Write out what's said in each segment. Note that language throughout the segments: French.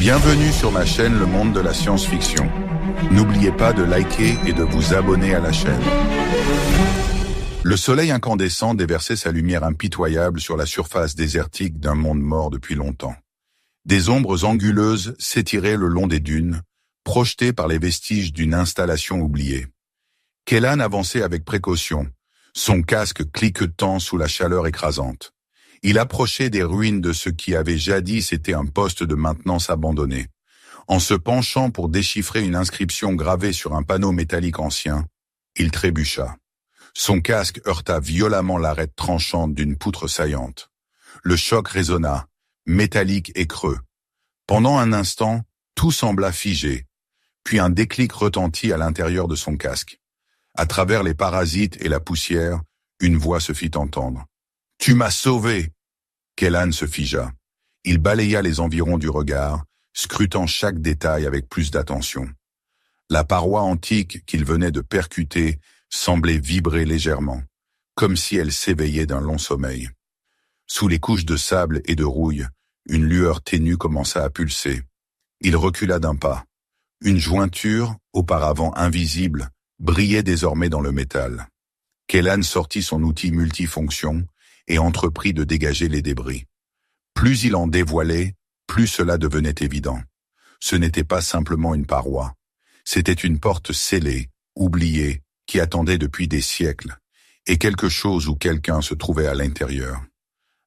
Bienvenue sur ma chaîne Le Monde de la Science-Fiction. N'oubliez pas de liker et de vous abonner à la chaîne. Le soleil incandescent déversait sa lumière impitoyable sur la surface désertique d'un monde mort depuis longtemps. Des ombres anguleuses s'étiraient le long des dunes, projetées par les vestiges d'une installation oubliée. Kellan avançait avec précaution, son casque cliquetant sous la chaleur écrasante. Il approchait des ruines de ce qui avait jadis été un poste de maintenance abandonné. En se penchant pour déchiffrer une inscription gravée sur un panneau métallique ancien, il trébucha. Son casque heurta violemment l'arête tranchante d'une poutre saillante. Le choc résonna, métallique et creux. Pendant un instant, tout sembla figé, puis un déclic retentit à l'intérieur de son casque. À travers les parasites et la poussière, une voix se fit entendre. « Tu m'as sauvé !» Kellan se figea. Il balaya les environs du regard, scrutant chaque détail avec plus d'attention. La paroi antique qu'il venait de percuter semblait vibrer légèrement, comme si elle s'éveillait d'un long sommeil. Sous les couches de sable et de rouille, une lueur ténue commença à pulser. Il recula d'un pas. Une jointure, auparavant invisible, brillait désormais dans le métal. Kellan sortit son outil multifonction et entreprit de dégager les débris. Plus il en dévoilait, plus cela devenait évident. Ce n'était pas simplement une paroi. C'était une porte scellée, oubliée, qui attendait depuis des siècles, et quelque chose ou quelqu'un se trouvait à l'intérieur.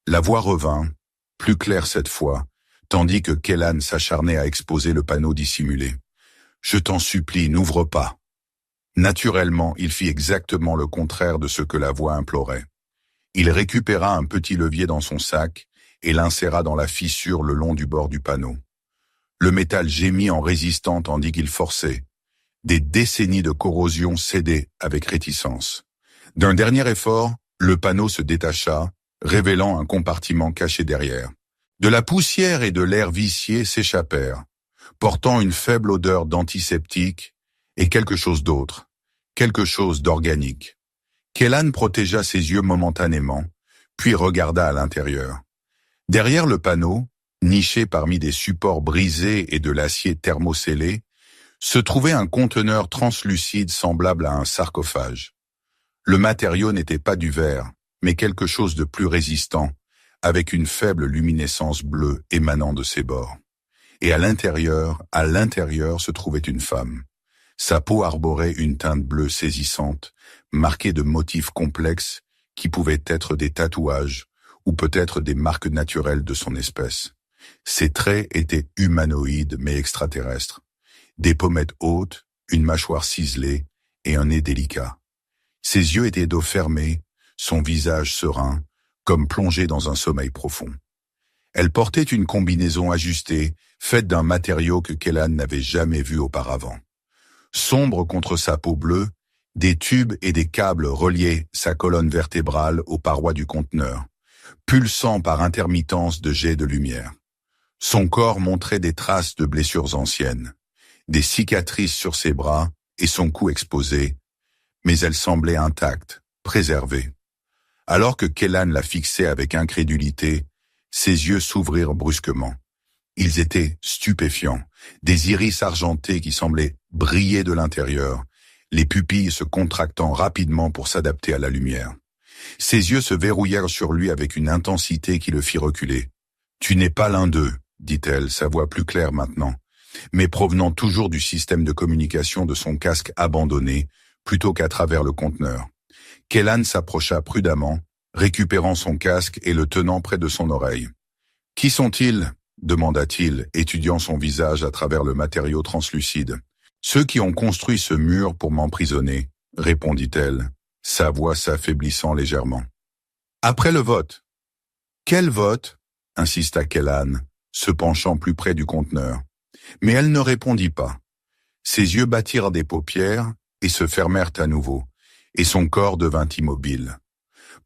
La voix revint, plus claire cette fois, tandis que Kellan s'acharnait à exposer le panneau dissimulé. « Je t'en supplie, n'ouvre pas !» Naturellement, il fit exactement le contraire de ce que la voix implorait. Il récupéra un petit levier dans son sac et l'inséra dans la fissure le long du bord du panneau. Le métal gémit en résistant tandis qu'il forçait. Des décennies de corrosion cédaient avec réticence. D'un dernier effort, le panneau se détacha, révélant un compartiment caché derrière. De la poussière et de l'air vicié s'échappèrent, portant une faible odeur d'antiseptique et quelque chose d'autre, quelque chose d'organique. Kellan protégea ses yeux momentanément, puis regarda à l'intérieur. Derrière le panneau, niché parmi des supports brisés et de l'acier thermocellé, se trouvait un conteneur translucide semblable à un sarcophage. Le matériau n'était pas du verre, mais quelque chose de plus résistant, avec une faible luminescence bleue émanant de ses bords. Et à l'intérieur se trouvait une femme. Sa peau arborait une teinte bleue saisissante, marquée de motifs complexes qui pouvaient être des tatouages ou peut-être des marques naturelles de son espèce. Ses traits étaient humanoïdes mais extraterrestres. Des pommettes hautes, une mâchoire ciselée et un nez délicat. Ses yeux étaient d'eau fermée, son visage serein, comme plongé dans un sommeil profond. Elle portait une combinaison ajustée, faite d'un matériau que Kellan n'avait jamais vu auparavant. Sombre contre sa peau bleue, des tubes et des câbles reliaient sa colonne vertébrale aux parois du conteneur, pulsant par intermittence de jets de lumière. Son corps montrait des traces de blessures anciennes, des cicatrices sur ses bras et son cou exposé, mais elle semblait intacte, préservée. Alors que Kellan la fixait avec incrédulité, ses yeux s'ouvrirent brusquement. Ils étaient stupéfiants, des iris argentés qui semblaient briller de l'intérieur, les pupilles se contractant rapidement pour s'adapter à la lumière. Ses yeux se verrouillèrent sur lui avec une intensité qui le fit reculer. « Tu n'es pas l'un d'eux », dit-elle, sa voix plus claire maintenant, mais provenant toujours du système de communication de son casque abandonné, plutôt qu'à travers le conteneur. Kellan s'approcha prudemment, récupérant son casque et le tenant près de son oreille. « Qui sont-ils » demanda-t-il, étudiant son visage à travers le matériau translucide. « Ceux qui ont construit ce mur pour m'emprisonner, » répondit-elle, sa voix s'affaiblissant légèrement. « Après le vote. »« Quel vote ?» insista Kellan, se penchant plus près du conteneur. Mais elle ne répondit pas. Ses yeux battirent des paupières et se fermèrent à nouveau, et son corps devint immobile.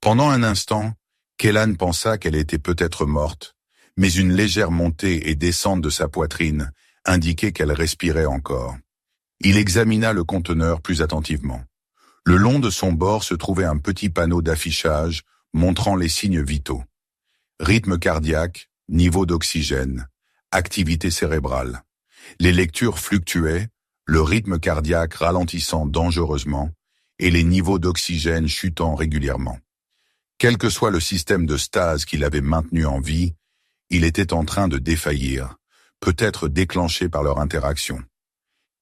Pendant un instant, Kellan pensa qu'elle était peut-être morte, mais une légère montée et descente de sa poitrine indiquait qu'elle respirait encore. Il examina le conteneur plus attentivement. Le long de son bord se trouvait un petit panneau d'affichage montrant les signes vitaux. Rythme cardiaque, niveau d'oxygène, activité cérébrale. Les lectures fluctuaient, le rythme cardiaque ralentissant dangereusement et les niveaux d'oxygène chutant régulièrement. Quel que soit le système de stase qui l'avait maintenu en vie, il était en train de défaillir, peut-être déclenché par leur interaction.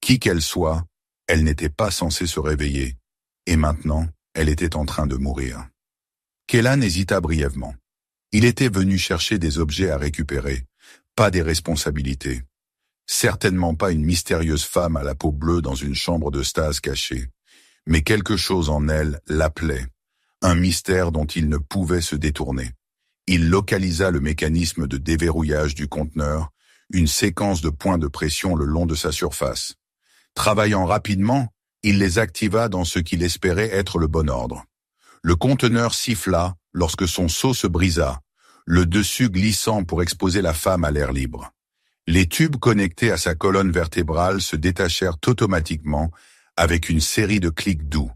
Qui qu'elle soit, elle n'était pas censée se réveiller, et maintenant, elle était en train de mourir. Kellan hésita brièvement. Il était venu chercher des objets à récupérer, pas des responsabilités. Certainement pas une mystérieuse femme à la peau bleue dans une chambre de stase cachée, mais quelque chose en elle l'appelait, un mystère dont il ne pouvait se détourner. Il localisa le mécanisme de déverrouillage du conteneur, une séquence de points de pression le long de sa surface. Travaillant rapidement, il les activa dans ce qu'il espérait être le bon ordre. Le conteneur siffla lorsque son seau se brisa, le dessus glissant pour exposer la femme à l'air libre. Les tubes connectés à sa colonne vertébrale se détachèrent automatiquement avec une série de clics doux.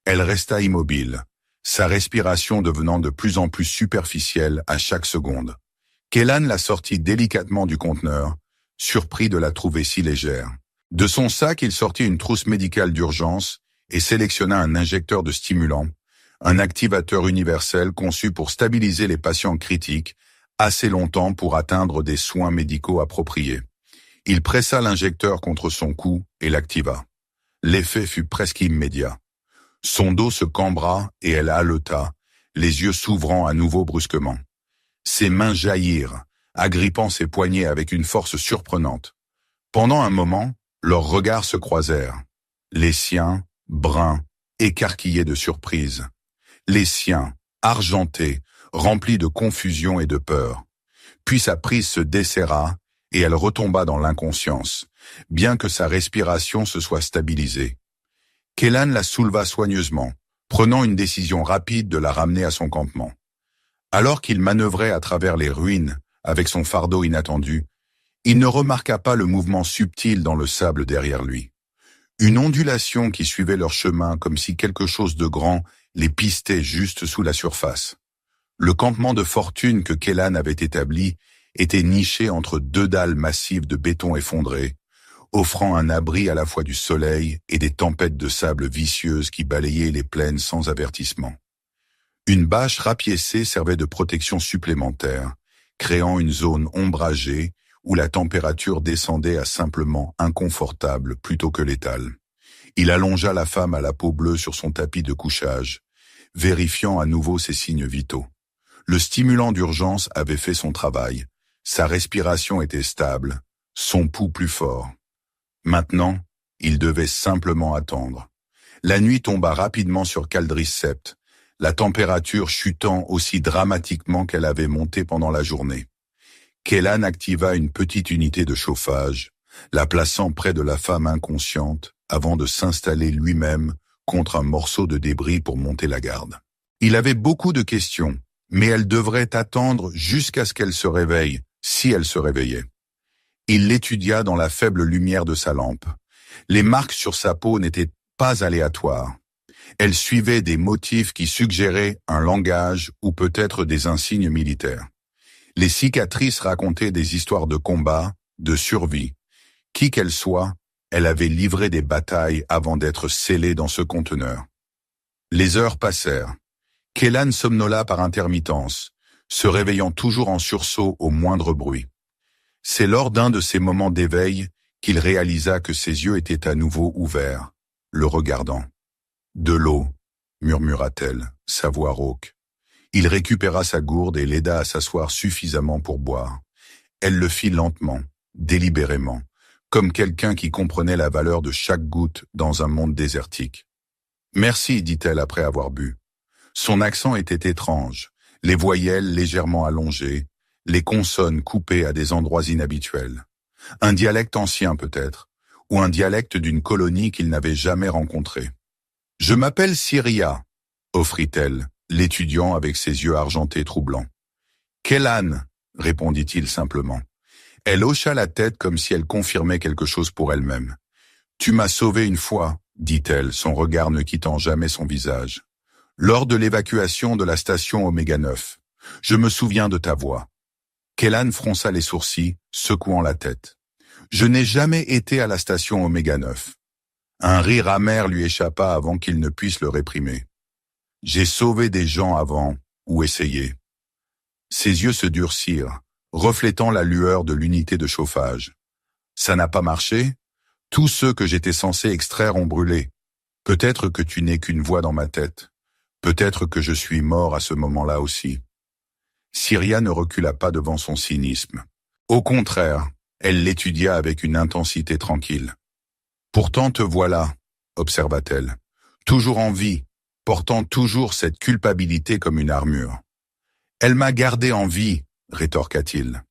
Elle resta immobile, sa respiration devenant de plus en plus superficielle à chaque seconde. Kellan la sortit délicatement du conteneur, surpris de la trouver si légère. De son sac, il sortit une trousse médicale d'urgence et sélectionna un injecteur de stimulant, un activateur universel conçu pour stabiliser les patients critiques assez longtemps pour atteindre des soins médicaux appropriés. Il pressa l'injecteur contre son cou et l'activa. L'effet fut presque immédiat. Son dos se cambra et elle haleta, les yeux s'ouvrant à nouveau brusquement. Ses mains jaillirent, agrippant ses poignets avec une force surprenante. Pendant un moment, leurs regards se croisèrent. Les siens, bruns, écarquillés de surprise. Les siens, argentés, remplis de confusion et de peur. Puis sa prise se desserra et elle retomba dans l'inconscience, bien que sa respiration se soit stabilisée. Kellan la souleva soigneusement, prenant une décision rapide de la ramener à son campement. Alors qu'il manœuvrait à travers les ruines avec son fardeau inattendu, il ne remarqua pas le mouvement subtil dans le sable derrière lui. Une ondulation qui suivait leur chemin comme si quelque chose de grand les pistait juste sous la surface. Le campement de fortune que Kellan avait établi était niché entre deux dalles massives de béton effondré, offrant un abri à la fois du soleil et des tempêtes de sable vicieuses qui balayaient les plaines sans avertissement. Une bâche rapiécée servait de protection supplémentaire, créant une zone ombragée où la température descendait à simplement inconfortable plutôt que létale. Il allongea la femme à la peau bleue sur son tapis de couchage, vérifiant à nouveau ses signes vitaux. Le stimulant d'urgence avait fait son travail. Sa respiration était stable, son pouls plus fort. Maintenant, il devait simplement attendre. La nuit tomba rapidement sur Caldris Sept, la température chutant aussi dramatiquement qu'elle avait monté pendant la journée. Kellan activa une petite unité de chauffage, la plaçant près de la femme inconsciente avant de s'installer lui-même contre un morceau de débris pour monter la garde. Il avait beaucoup de questions, mais elle devrait attendre jusqu'à ce qu'elle se réveille, si elle se réveillait. Il l'étudia dans la faible lumière de sa lampe. Les marques sur sa peau n'étaient pas aléatoires. Elles suivaient des motifs qui suggéraient un langage ou peut-être des insignes militaires. Les cicatrices racontaient des histoires de combat, de survie. Qui qu'elle soit, elle avait livré des batailles avant d'être scellée dans ce conteneur. Les heures passèrent. Kellan somnola par intermittence, se réveillant toujours en sursaut au moindre bruit. C'est lors d'un de ces moments d'éveil qu'il réalisa que ses yeux étaient à nouveau ouverts, le regardant. « De l'eau », murmura-t-elle, sa voix rauque. Il récupéra sa gourde et l'aida à s'asseoir suffisamment pour boire. Elle le fit lentement, délibérément, comme quelqu'un qui comprenait la valeur de chaque goutte dans un monde désertique. « Merci », dit-elle après avoir bu. Son accent était étrange, les voyelles légèrement allongées, les consonnes coupées à des endroits inhabituels. Un dialecte ancien peut-être, ou un dialecte d'une colonie qu'il n'avait jamais rencontrée. « Je m'appelle Syria », offrit-elle, l'étudiant avec ses yeux argentés troublants. « Kellan », répondit-il simplement. Elle hocha la tête comme si elle confirmait quelque chose pour elle-même. « Tu m'as sauvé une fois », dit-elle, son regard ne quittant jamais son visage. « Lors de l'évacuation de la station Oméga 9, je me souviens de ta voix. » Kellan fronça les sourcils, secouant la tête. Je n'ai jamais été à la station Oméga 9. Un rire amer lui échappa avant qu'il ne puisse le réprimer. J'ai sauvé des gens avant, ou essayé. Ses yeux se durcirent, reflétant la lueur de l'unité de chauffage. Ça n'a pas marché? Tous ceux que j'étais censé extraire ont brûlé. Peut-être que tu n'es qu'une voix dans ma tête. Peut-être que je suis mort à ce moment-là aussi. Syria ne recula pas devant son cynisme. Au contraire, elle l'étudia avec une intensité tranquille. Pourtant te voilà, observa-t-elle, toujours en vie, portant toujours cette culpabilité comme une armure. Elle m'a gardé en vie, rétorqua-t-il.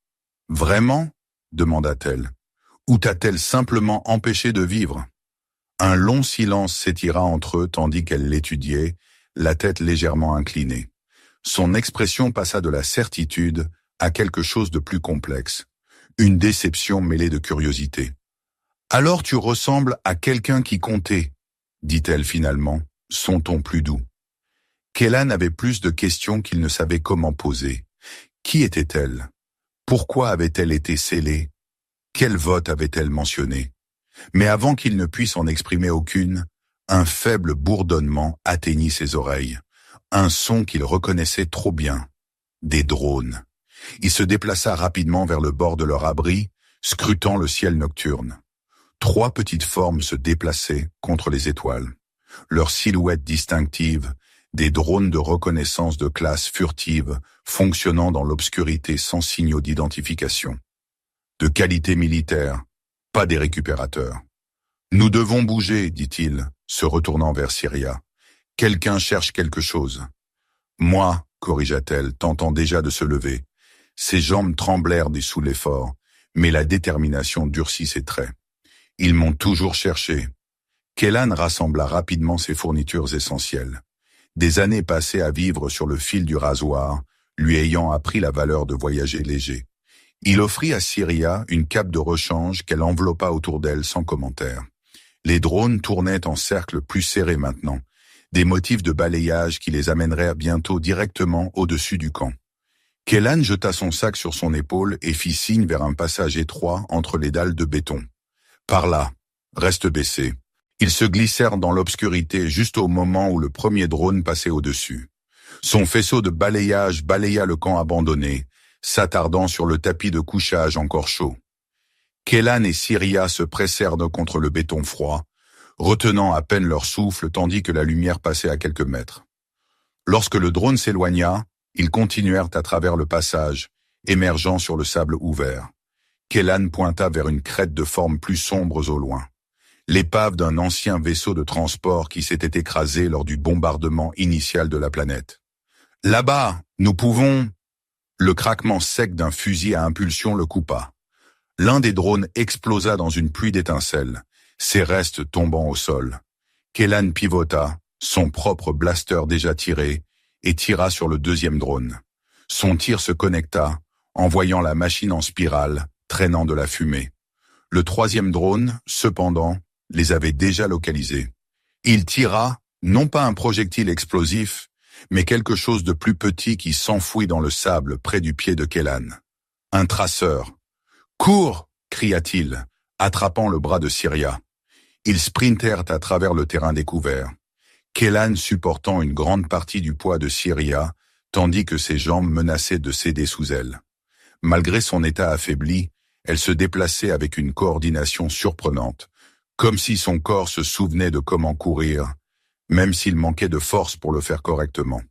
Vraiment? Demanda-t-elle. Ou t'a-t-elle simplement empêché de vivre? Un long silence s'étira entre eux tandis qu'elle l'étudiait, la tête légèrement inclinée. Son expression passa de la certitude à quelque chose de plus complexe, une déception mêlée de curiosité. « Alors tu ressembles à quelqu'un qui comptait », dit-elle finalement, son ton plus doux. Kellan avait plus de questions qu'il ne savait comment poser. Qui était-elle? Pourquoi avait-elle été scellée? Quel vote avait-elle mentionné? Mais avant qu'il ne puisse en exprimer aucune, un faible bourdonnement atteignit ses oreilles. Un son qu'il reconnaissait trop bien. Des drones. Il se déplaça rapidement vers le bord de leur abri, scrutant le ciel nocturne. 3 petites formes se déplaçaient contre les étoiles. Leurs silhouettes distinctives, des drones de reconnaissance de classe furtive, fonctionnant dans l'obscurité sans signaux d'identification. De qualité militaire, pas des récupérateurs. « Nous devons bouger, dit-il, se retournant vers Syria. « Quelqu'un cherche quelque chose. »« Moi, corrigea-t-elle, tentant déjà de se lever. Ses jambes tremblèrent sous l'effort, mais la détermination durcit ses traits. « Ils m'ont toujours cherché. » Kellan rassembla rapidement ses fournitures essentielles. Des années passées à vivre sur le fil du rasoir, lui ayant appris la valeur de voyager léger. Il offrit à Syria une cape de rechange qu'elle enveloppa autour d'elle sans commentaire. Les drones tournaient en cercle plus serré maintenant, des motifs de balayage qui les amèneraient bientôt directement au-dessus du camp. Kellan jeta son sac sur son épaule et fit signe vers un passage étroit entre les dalles de béton. « Par là, reste baissé. » Ils se glissèrent dans l'obscurité juste au moment où le premier drone passait au-dessus. Son faisceau de balayage balaya le camp abandonné, s'attardant sur le tapis de couchage encore chaud. Kellan et Syria se pressèrent contre le béton froid, retenant à peine leur souffle tandis que la lumière passait à quelques mètres. Lorsque le drone s'éloigna, ils continuèrent à travers le passage, émergeant sur le sable ouvert. Kellan pointa vers une crête de formes plus sombres au loin. L'épave d'un ancien vaisseau de transport qui s'était écrasé lors du bombardement initial de la planète. « Là-bas, nous pouvons... » Le craquement sec d'un fusil à impulsion le coupa. L'un des drones explosa dans une pluie d'étincelles, ses restes tombant au sol. Kellan pivota, son propre blaster déjà tiré, et tira sur le deuxième drone. Son tir se connecta, envoyant la machine en spirale, traînant de la fumée. Le troisième drone, cependant, les avait déjà localisés. Il tira, non pas un projectile explosif, mais quelque chose de plus petit qui s'enfouit dans le sable près du pied de Kellan. Un traceur. « Cours !» cria-t-il, attrapant le bras de Syria. Ils sprintèrent à travers le terrain découvert. Kellan supportant une grande partie du poids de Syria, tandis que ses jambes menaçaient de céder sous elle. Malgré son état affaibli, elle se déplaçait avec une coordination surprenante, comme si son corps se souvenait de comment courir, même s'il manquait de force pour le faire correctement.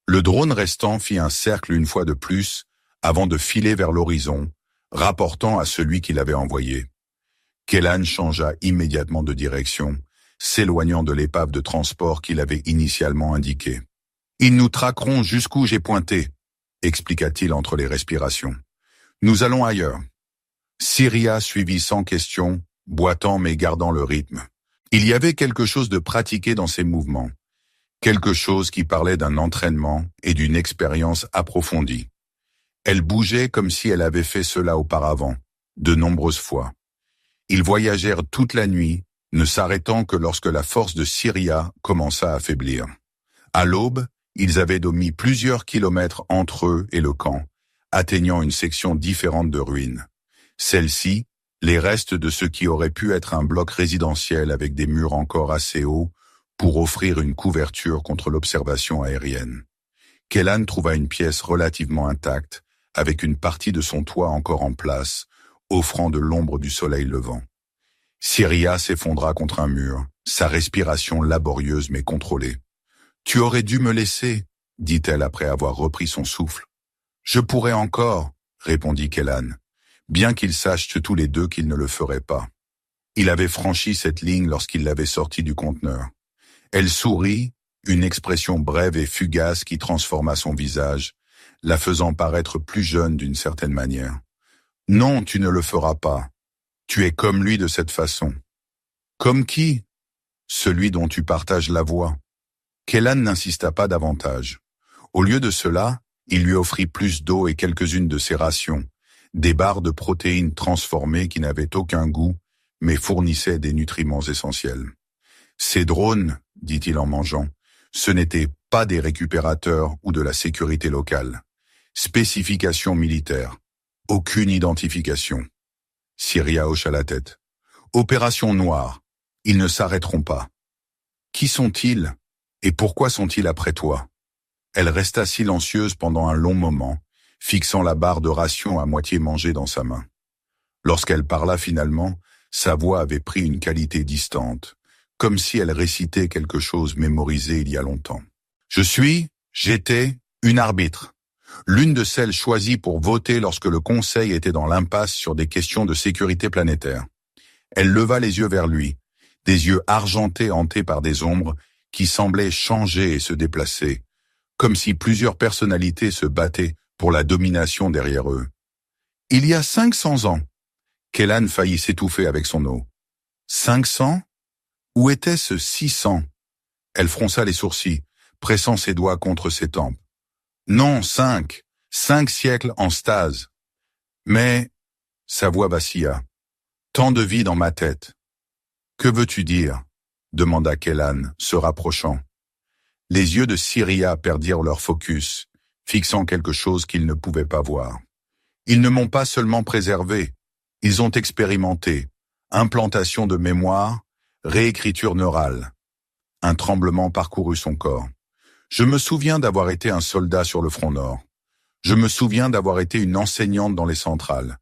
Le drone restant fit un cercle une fois de plus, avant de filer vers l'horizon, rapportant à celui qui l'avait envoyé. Kellan changea immédiatement de direction, s'éloignant de l'épave de transport qu'il avait initialement indiquée. « Ils nous traqueront jusqu'où j'ai pointé », expliqua-t-il entre les respirations. « Nous allons ailleurs. » Syria suivit sans question, boitant mais gardant le rythme. Il y avait quelque chose de pratiqué dans ses mouvements, quelque chose qui parlait d'un entraînement et d'une expérience approfondie. Elle bougeait comme si elle avait fait cela auparavant, de nombreuses fois. Ils voyagèrent toute la nuit, ne s'arrêtant que lorsque la force de Syria commença à faiblir. À l'aube, ils avaient mis plusieurs kilomètres entre eux et le camp, atteignant une section différente de ruines. Celle-ci, les restes de ce qui aurait pu être un bloc résidentiel avec des murs encore assez hauts pour offrir une couverture contre l'observation aérienne. Kellan trouva une pièce relativement intacte, avec une partie de son toit encore en place, offrant de l'ombre du soleil levant. Syria s'effondra contre un mur, sa respiration laborieuse mais contrôlée. « Tu aurais dû me laisser » dit-elle après avoir repris son souffle. « Je pourrais encore » répondit Kellan, bien qu'ils sachent tous les deux qu'ils ne le feraient pas. Il avait franchi cette ligne lorsqu'il l'avait sortie du conteneur. Elle sourit, une expression brève et fugace qui transforma son visage, la faisant paraître plus jeune d'une certaine manière. « Non, tu ne le feras pas. Tu es comme lui de cette façon. »« Comme qui ?»« Celui dont tu partages la voix. » Kellan n'insista pas davantage. Au lieu de cela, il lui offrit plus d'eau et quelques-unes de ses rations, des barres de protéines transformées qui n'avaient aucun goût, mais fournissaient des nutriments essentiels. « Ces drones, dit-il en mangeant, ce n'étaient pas des récupérateurs ou de la sécurité locale. Spécification militaire. Aucune identification. » Syria hocha la tête. « Opération noire. Ils ne s'arrêteront pas. »« Qui sont-ils ? Et pourquoi sont-ils après toi ?» Elle resta silencieuse pendant un long moment, fixant la barre de ration à moitié mangée dans sa main. Lorsqu'elle parla finalement, sa voix avait pris une qualité distante, comme si elle récitait quelque chose mémorisé il y a longtemps. « J'étais une arbitre. L'une de celles choisies pour voter lorsque le Conseil était dans l'impasse sur des questions de sécurité planétaire. » Elle leva les yeux vers lui, des yeux argentés hantés par des ombres qui semblaient changer et se déplacer, comme si plusieurs personnalités se battaient pour la domination derrière eux. « Il y a 500 ans. » Kellan faillit s'étouffer avec son eau. « 500 ? Où était-ce 600 ?» Elle fronça les sourcils, pressant ses doigts contre ses tempes. « Non, 5 siècles en stase. » Mais, sa voix vacilla. « Tant de vie dans ma tête. »« Que veux-tu dire ?» demanda Kellan, se rapprochant. Les yeux de Syria perdirent leur focus, fixant quelque chose qu'ils ne pouvaient pas voir. « Ils ne m'ont pas seulement préservé, ils ont expérimenté. Implantation de mémoire, réécriture neurale. » Un tremblement parcourut son corps. « Je me souviens d'avoir été un soldat sur le front nord. Je me souviens d'avoir été une enseignante dans les centrales.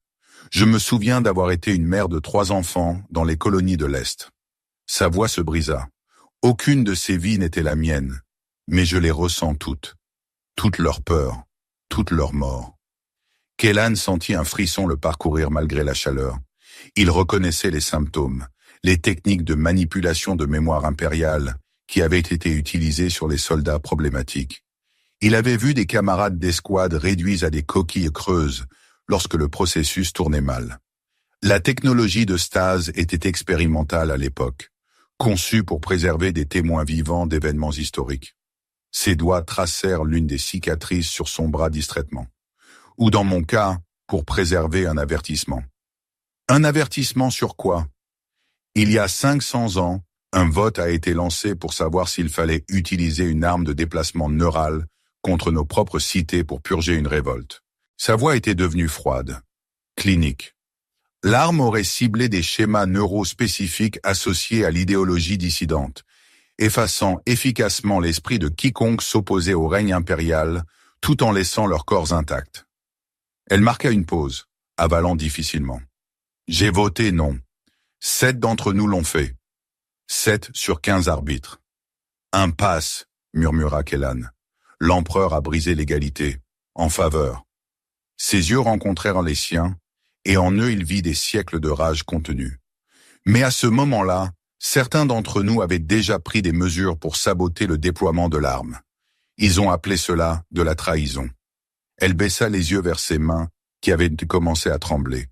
Je me souviens d'avoir été une mère de 3 enfants dans les colonies de l'Est. » Sa voix se brisa. Aucune de ces vies n'était la mienne, mais je les ressens toutes. Toutes leurs peurs, toutes leurs morts. Kellan sentit un frisson le parcourir malgré la chaleur. Il reconnaissait les symptômes, les techniques de manipulation de mémoire impériale qui avaient été utilisées sur les soldats problématiques. Il avait vu des camarades d'escouade réduits à des coquilles creuses lorsque le processus tournait mal. La technologie de stase était expérimentale à l'époque, conçue pour préserver des témoins vivants d'événements historiques. Ses doigts tracèrent l'une des cicatrices sur son bras distraitement. Ou dans mon cas, pour préserver un avertissement. Un avertissement sur quoi ? Il y a 500 ans, un vote a été lancé pour savoir s'il fallait utiliser une arme de déplacement neural contre nos propres cités pour purger une révolte. Sa voix était devenue froide, clinique. L'arme aurait ciblé des schémas neurospécifiques associés à l'idéologie dissidente, effaçant efficacement l'esprit de quiconque s'opposait au règne impérial, tout en laissant leurs corps intacts. Elle marqua une pause, avalant difficilement. « J'ai voté non. 7 d'entre nous l'ont fait. 7 sur 15 arbitres. »« Impasse, » murmura Kellan. « L'empereur a brisé l'égalité. En faveur. » Ses yeux rencontrèrent les siens, et en eux il vit des siècles de rage contenue. Mais à ce moment-là, certains d'entre nous avaient déjà pris des mesures pour saboter le déploiement de l'arme. Ils ont appelé cela de la trahison. Elle baissa les yeux vers ses mains, qui avaient commencé à trembler.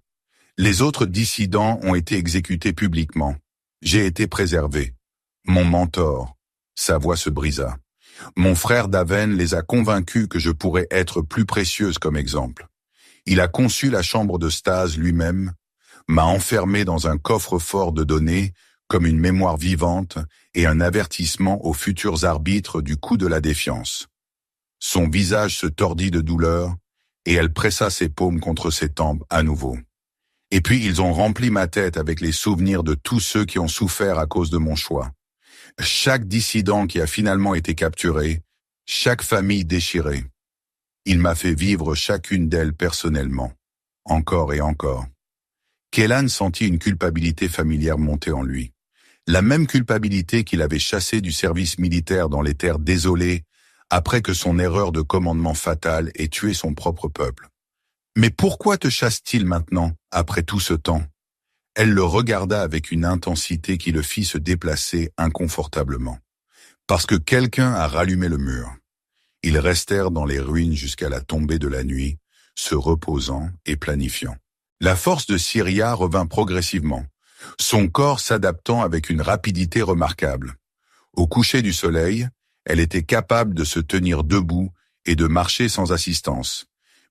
Les autres dissidents ont été exécutés publiquement. J'ai été préservé. Mon mentor. Sa voix se brisa. Mon frère Daven les a convaincus que je pourrais être plus précieuse comme exemple. Il a conçu la chambre de stase lui-même, m'a enfermé dans un coffre-fort de données comme une mémoire vivante et un avertissement aux futurs arbitres du coup de la défiance. Son visage se tordit de douleur, et elle pressa ses paumes contre ses tempes à nouveau. Et puis ils ont rempli ma tête avec les souvenirs de tous ceux qui ont souffert à cause de mon choix. Chaque dissident qui a finalement été capturé, chaque famille déchirée. Il m'a fait vivre chacune d'elles personnellement, encore et encore. Kellan sentit une culpabilité familière monter en lui. La même culpabilité qu'il avait chassé du service militaire dans les terres désolées après que son erreur de commandement fatale ait tué son propre peuple. Mais pourquoi te chasse-t-il maintenant, après tout ce temps? Elle le regarda avec une intensité qui le fit se déplacer inconfortablement. Parce que quelqu'un a rallumé le mur. Ils restèrent dans les ruines jusqu'à la tombée de la nuit, se reposant et planifiant. La force de Syria revint progressivement, son corps s'adaptant avec une rapidité remarquable. Au coucher du soleil, elle était capable de se tenir debout et de marcher sans assistance,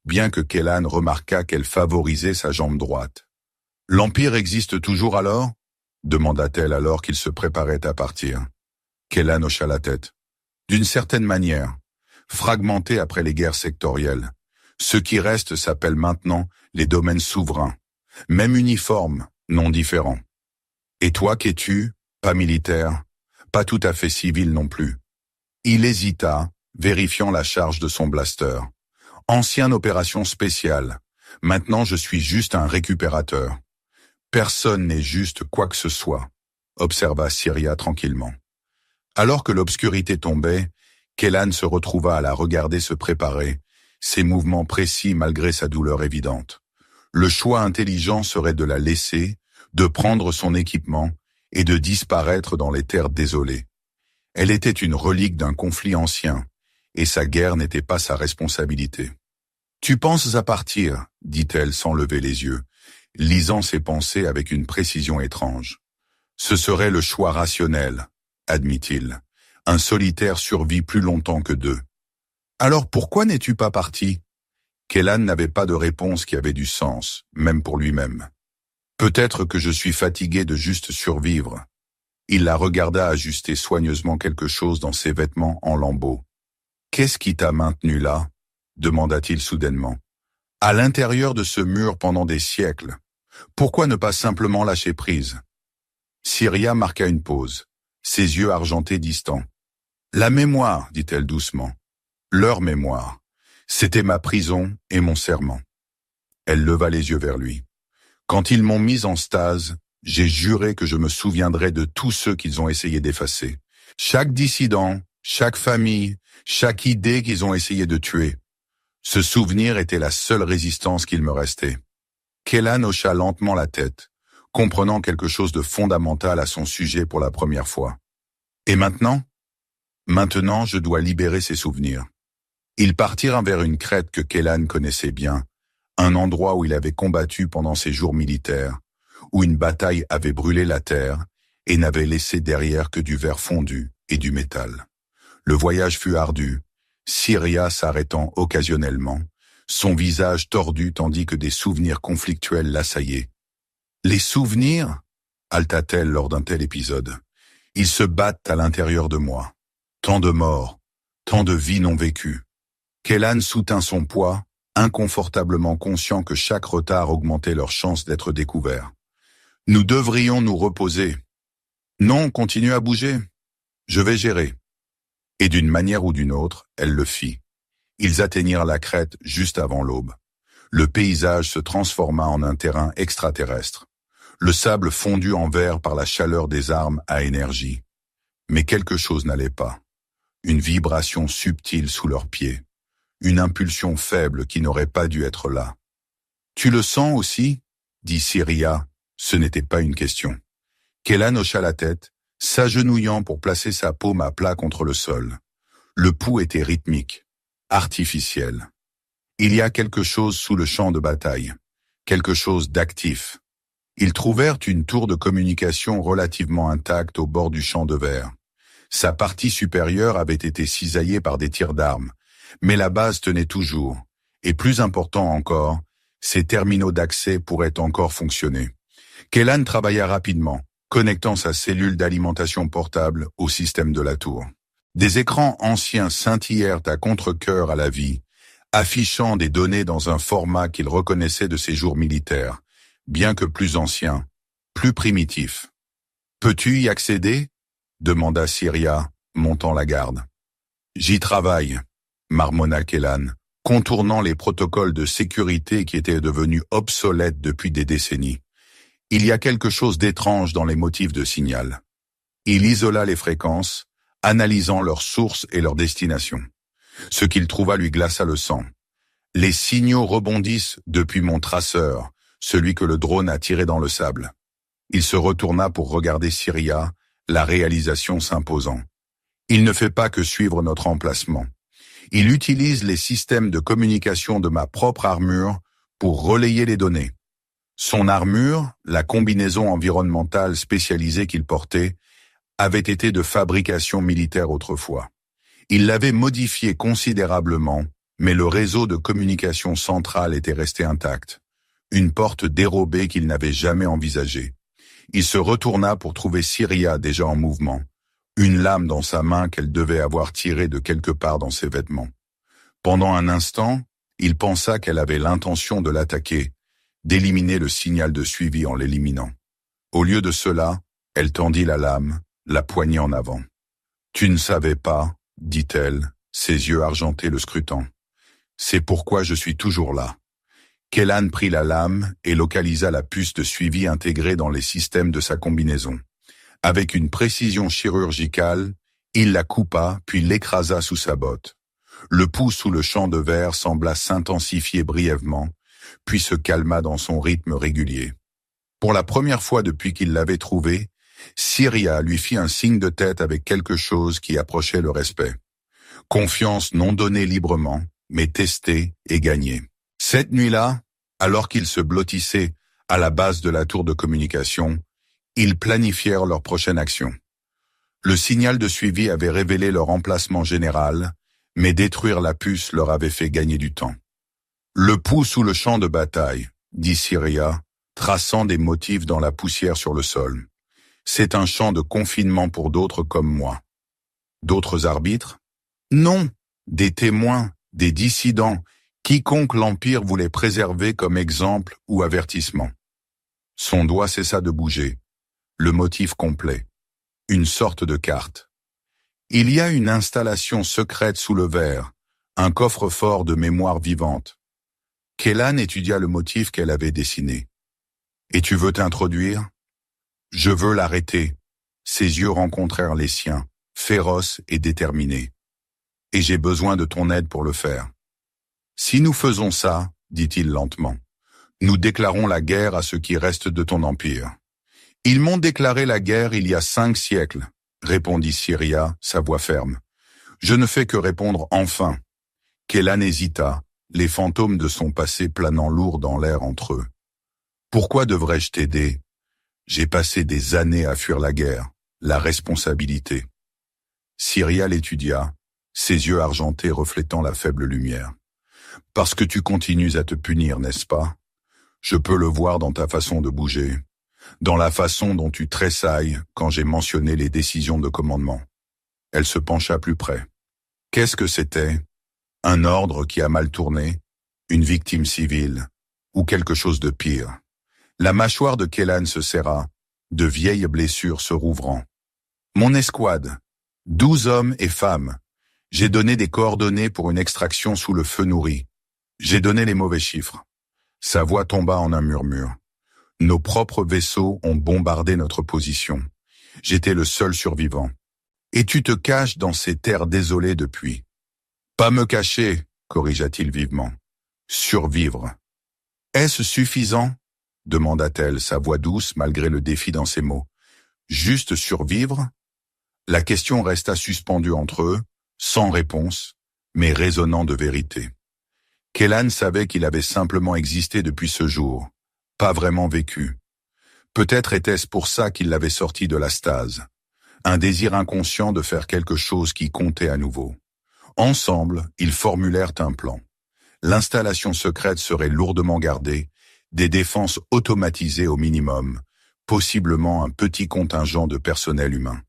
bien que Kellan remarquât qu'elle favorisait sa jambe droite. « L'Empire existe toujours alors ?» demanda-t-elle alors qu'il se préparait à partir. Kellan hocha la tête. « D'une certaine manière, fragmenté après les guerres sectorielles. Ce qui reste s'appelle maintenant les domaines souverains, même uniformes, non différents. Et toi, qu'es-tu? Pas militaire, pas tout à fait civil non plus. » Il hésita, vérifiant la charge de son blaster. « Ancienne opération spéciale. Maintenant je suis juste un récupérateur. » « Personne n'est juste quoi que ce soit, » observa Syria tranquillement. Alors que l'obscurité tombait, Kellan se retrouva à la regarder se préparer, ses mouvements précis malgré sa douleur évidente. Le choix intelligent serait de la laisser, de prendre son équipement et de disparaître dans les terres désolées. Elle était une relique d'un conflit ancien, et sa guerre n'était pas sa responsabilité. « Tu penses à partir » dit-elle sans lever les yeux, lisant ses pensées avec une précision étrange. « Ce serait le choix rationnel, » admit-il. « Un solitaire survit plus longtemps que deux. »« Alors pourquoi n'es-tu pas parti ?» Kellan n'avait pas de réponse qui avait du sens, même pour lui-même. « Peut-être que je suis fatigué de juste survivre. » Il la regarda ajuster soigneusement quelque chose dans ses vêtements en lambeaux. « Qu'est-ce qui t'a maintenu là ?» demanda-t-il soudainement. « À l'intérieur de ce mur pendant des siècles. Pourquoi ne pas simplement lâcher prise ?» Syria marqua une pause, ses yeux argentés distants. « La mémoire, dit-elle doucement. Leur mémoire. C'était ma prison et mon serment. » Elle leva les yeux vers lui. « Quand ils m'ont mise en stase, j'ai juré que je me souviendrais de tous ceux qu'ils ont essayé d'effacer. Chaque dissident, chaque famille, chaque idée qu'ils ont essayé de tuer. Ce souvenir était la seule résistance qu'il me restait. » Kellan hocha lentement la tête, comprenant quelque chose de fondamental à son sujet pour la première fois. « Et maintenant ? » ?»« Maintenant, je dois libérer ces souvenirs. » Ils partirent vers une crête que Kellan connaissait bien, un endroit où il avait combattu pendant ses jours militaires, où une bataille avait brûlé la terre et n'avait laissé derrière que du verre fondu et du métal. Le voyage fut ardu, Syria s'arrêtant occasionnellement, son visage tordu tandis que des souvenirs conflictuels l'assaillaient. « Les souvenirs ?» halta-t-elle lors d'un tel épisode. « Ils se battent à l'intérieur de moi. Tant de morts, tant de vies non vécues. » Kellan soutint son poids, inconfortablement conscient que chaque retard augmentait leurs chances d'être découverts. « Nous devrions nous reposer. »« Non, continue à bouger. Je vais gérer. » Et d'une manière ou d'une autre, elle le fit. Ils atteignirent la crête juste avant l'aube. Le paysage se transforma en un terrain extraterrestre. Le sable fondu en verre par la chaleur des armes à énergie. Mais quelque chose n'allait pas. Une vibration subtile sous leurs pieds. Une impulsion faible qui n'aurait pas dû être là. « Tu le sens aussi ?» dit Syria. Ce n'était pas une question. Kellan hocha la tête, s'agenouillant pour placer sa paume à plat contre le sol. Le pouls était rythmique, artificiel. Il y a quelque chose sous le champ de bataille, quelque chose d'actif. Ils trouvèrent une tour de communication relativement intacte au bord du champ de verre. Sa partie supérieure avait été cisaillée par des tirs d'armes, mais la base tenait toujours, et plus important encore, ses terminaux d'accès pourraient encore fonctionner. Kellan travailla rapidement, connectant sa cellule d'alimentation portable au système de la tour. Des écrans anciens scintillèrent à contre-cœur à la vie, affichant des données dans un format qu'il reconnaissait de ses jours militaires, bien que plus ancien, plus primitif. « Peux-tu y accéder ?» demanda Syria, montant la garde. « J'y travaille », marmonna Kellan, contournant les protocoles de sécurité qui étaient devenus obsolètes depuis des décennies. Il y a quelque chose d'étrange dans les motifs de signal. Il isola les fréquences, analysant leurs sources et leur destination. Ce qu'il trouva lui glaça le sang. Les signaux rebondissent depuis mon traceur, celui que le drone a tiré dans le sable. Il se retourna pour regarder Syria, la réalisation s'imposant. Il ne fait pas que suivre notre emplacement. Il utilise les systèmes de communication de ma propre armure pour relayer les données. Son armure, la combinaison environnementale spécialisée qu'il portait, avait été de fabrication militaire autrefois. Il l'avait modifiée considérablement, mais le réseau de communication centrale était resté intact. Une porte dérobée qu'il n'avait jamais envisagée. Il se retourna pour trouver Syria déjà en mouvement, une lame dans sa main qu'elle devait avoir tirée de quelque part dans ses vêtements. Pendant un instant, il pensa qu'elle avait l'intention de l'attaquer, d'éliminer le signal de suivi en l'éliminant. Au lieu de cela, elle tendit la lame, la poignée en avant. « Tu ne savais pas », dit-elle, ses yeux argentés le scrutant. « C'est pourquoi je suis toujours là. » Kellan prit la lame et localisa la puce de suivi intégrée dans les systèmes de sa combinaison. Avec une précision chirurgicale, il la coupa puis l'écrasa sous sa botte. Le pouls sous le champ de verre sembla s'intensifier brièvement, puis se calma dans son rythme régulier. Pour la première fois depuis qu'il l'avait trouvé, Syria lui fit un signe de tête avec quelque chose qui approchait le respect. Confiance non donnée librement, mais testée et gagnée. Cette nuit-là, alors qu'ils se blottissaient à la base de la tour de communication, ils planifièrent leur prochaine action. Le signal de suivi avait révélé leur emplacement général, mais détruire la puce leur avait fait gagner du temps. Le pouls sous le champ de bataille, dit Syria, traçant des motifs dans la poussière sur le sol. C'est un champ de confinement pour d'autres comme moi. D'autres arbitres? Non, des témoins, des dissidents, quiconque l'Empire voulait préserver comme exemple ou avertissement. Son doigt cessa de bouger. Le motif complet. Une sorte de carte. Il y a une installation secrète sous le verre, un coffre-fort de mémoire vivante. Kellan étudia le motif qu'elle avait dessiné. « Et tu veux t'introduire ?»« Je veux l'arrêter. » Ses yeux rencontrèrent les siens, féroces et déterminés. « Et j'ai besoin de ton aide pour le faire. » « Si nous faisons ça, dit-il lentement, nous déclarons la guerre à ce qui reste de ton empire. » « Ils m'ont déclaré la guerre il y a 5 siècles, répondit Syria, sa voix ferme. Je ne fais que répondre enfin. Kellan hésita, les fantômes de son passé planant lourd dans l'air entre eux. Pourquoi devrais-je t'aider? J'ai passé des années à fuir la guerre, la responsabilité. Syria l'étudia, ses yeux argentés reflétant la faible lumière. Parce que tu continues à te punir, n'est-ce pas? Je peux le voir dans ta façon de bouger, dans la façon dont tu tressailles quand j'ai mentionné les décisions de commandement. Elle se pencha plus près. Qu'est-ce que c'était? Un ordre qui a mal tourné? Une victime civile? Ou quelque chose de pire? La mâchoire de Kellan se serra, de vieilles blessures se rouvrant. Mon escouade, 12 hommes et femmes. J'ai donné des coordonnées pour une extraction sous le feu nourri. J'ai donné les mauvais chiffres. Sa voix tomba en un murmure. Nos propres vaisseaux ont bombardé notre position. J'étais le seul survivant. Et tu te caches dans ces terres désolées depuis. Pas me cacher, corrigea-t-il vivement. Survivre. Est-ce suffisant? Demanda-t-elle, sa voix douce malgré le défi dans ses mots. Juste survivre? La question resta suspendue entre eux, sans réponse, mais résonnant de vérité. Kellan savait qu'il avait simplement existé depuis ce jour, pas vraiment vécu. Peut-être était-ce pour ça qu'il l'avait sorti de la stase. Un désir inconscient de faire quelque chose qui comptait à nouveau. Ensemble, ils formulèrent un plan. L'installation secrète serait lourdement gardée, des défenses automatisées au minimum, possiblement un petit contingent de personnel humain.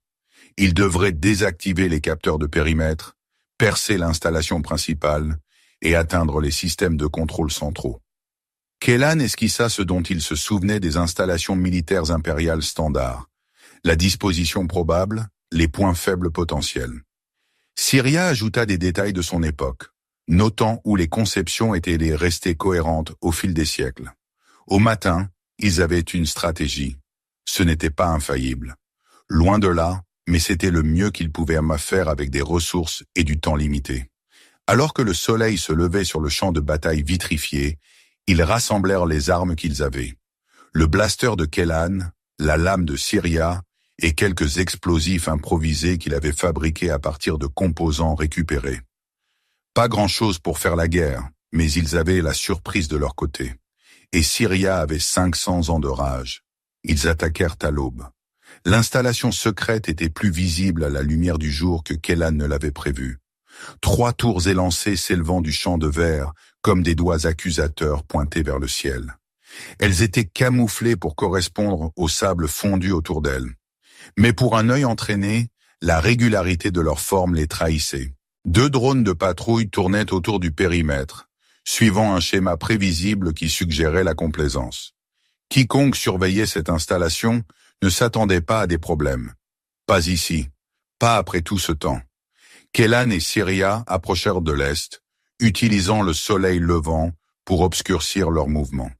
Ils devraient désactiver les capteurs de périmètre, percer l'installation principale, et atteindre les systèmes de contrôle centraux. Kellan esquissa ce dont il se souvenait des installations militaires impériales standards, la disposition probable, les points faibles potentiels. Syria ajouta des détails de son époque, notant où les conceptions étaient restées cohérentes au fil des siècles. Au matin, ils avaient une stratégie. Ce n'était pas infaillible. Loin de là, mais c'était le mieux qu'ils pouvaient faire avec des ressources et du temps limité. Alors que le soleil se levait sur le champ de bataille vitrifié, ils rassemblèrent les armes qu'ils avaient. Le blaster de Kellan, la lame de Syria et quelques explosifs improvisés qu'il avait fabriqués à partir de composants récupérés. Pas grand-chose pour faire la guerre, mais ils avaient la surprise de leur côté. Et Syria avait 500 ans de rage. Ils attaquèrent à l'aube. L'installation secrète était plus visible à la lumière du jour que Kellan ne l'avait prévu. 3 tours élancées s'élevant du champ de verre, comme des doigts accusateurs pointés vers le ciel. Elles étaient camouflées pour correspondre au sable fondu autour d'elles. Mais pour un œil entraîné, la régularité de leur forme les trahissait. 2 drones de patrouille tournaient autour du périmètre, suivant un schéma prévisible qui suggérait la complaisance. Quiconque surveillait cette installation ne s'attendait pas à des problèmes. Pas ici, pas après tout ce temps. Kellan et Syria approchèrent de l'est, utilisant le soleil levant pour obscurcir leurs mouvements.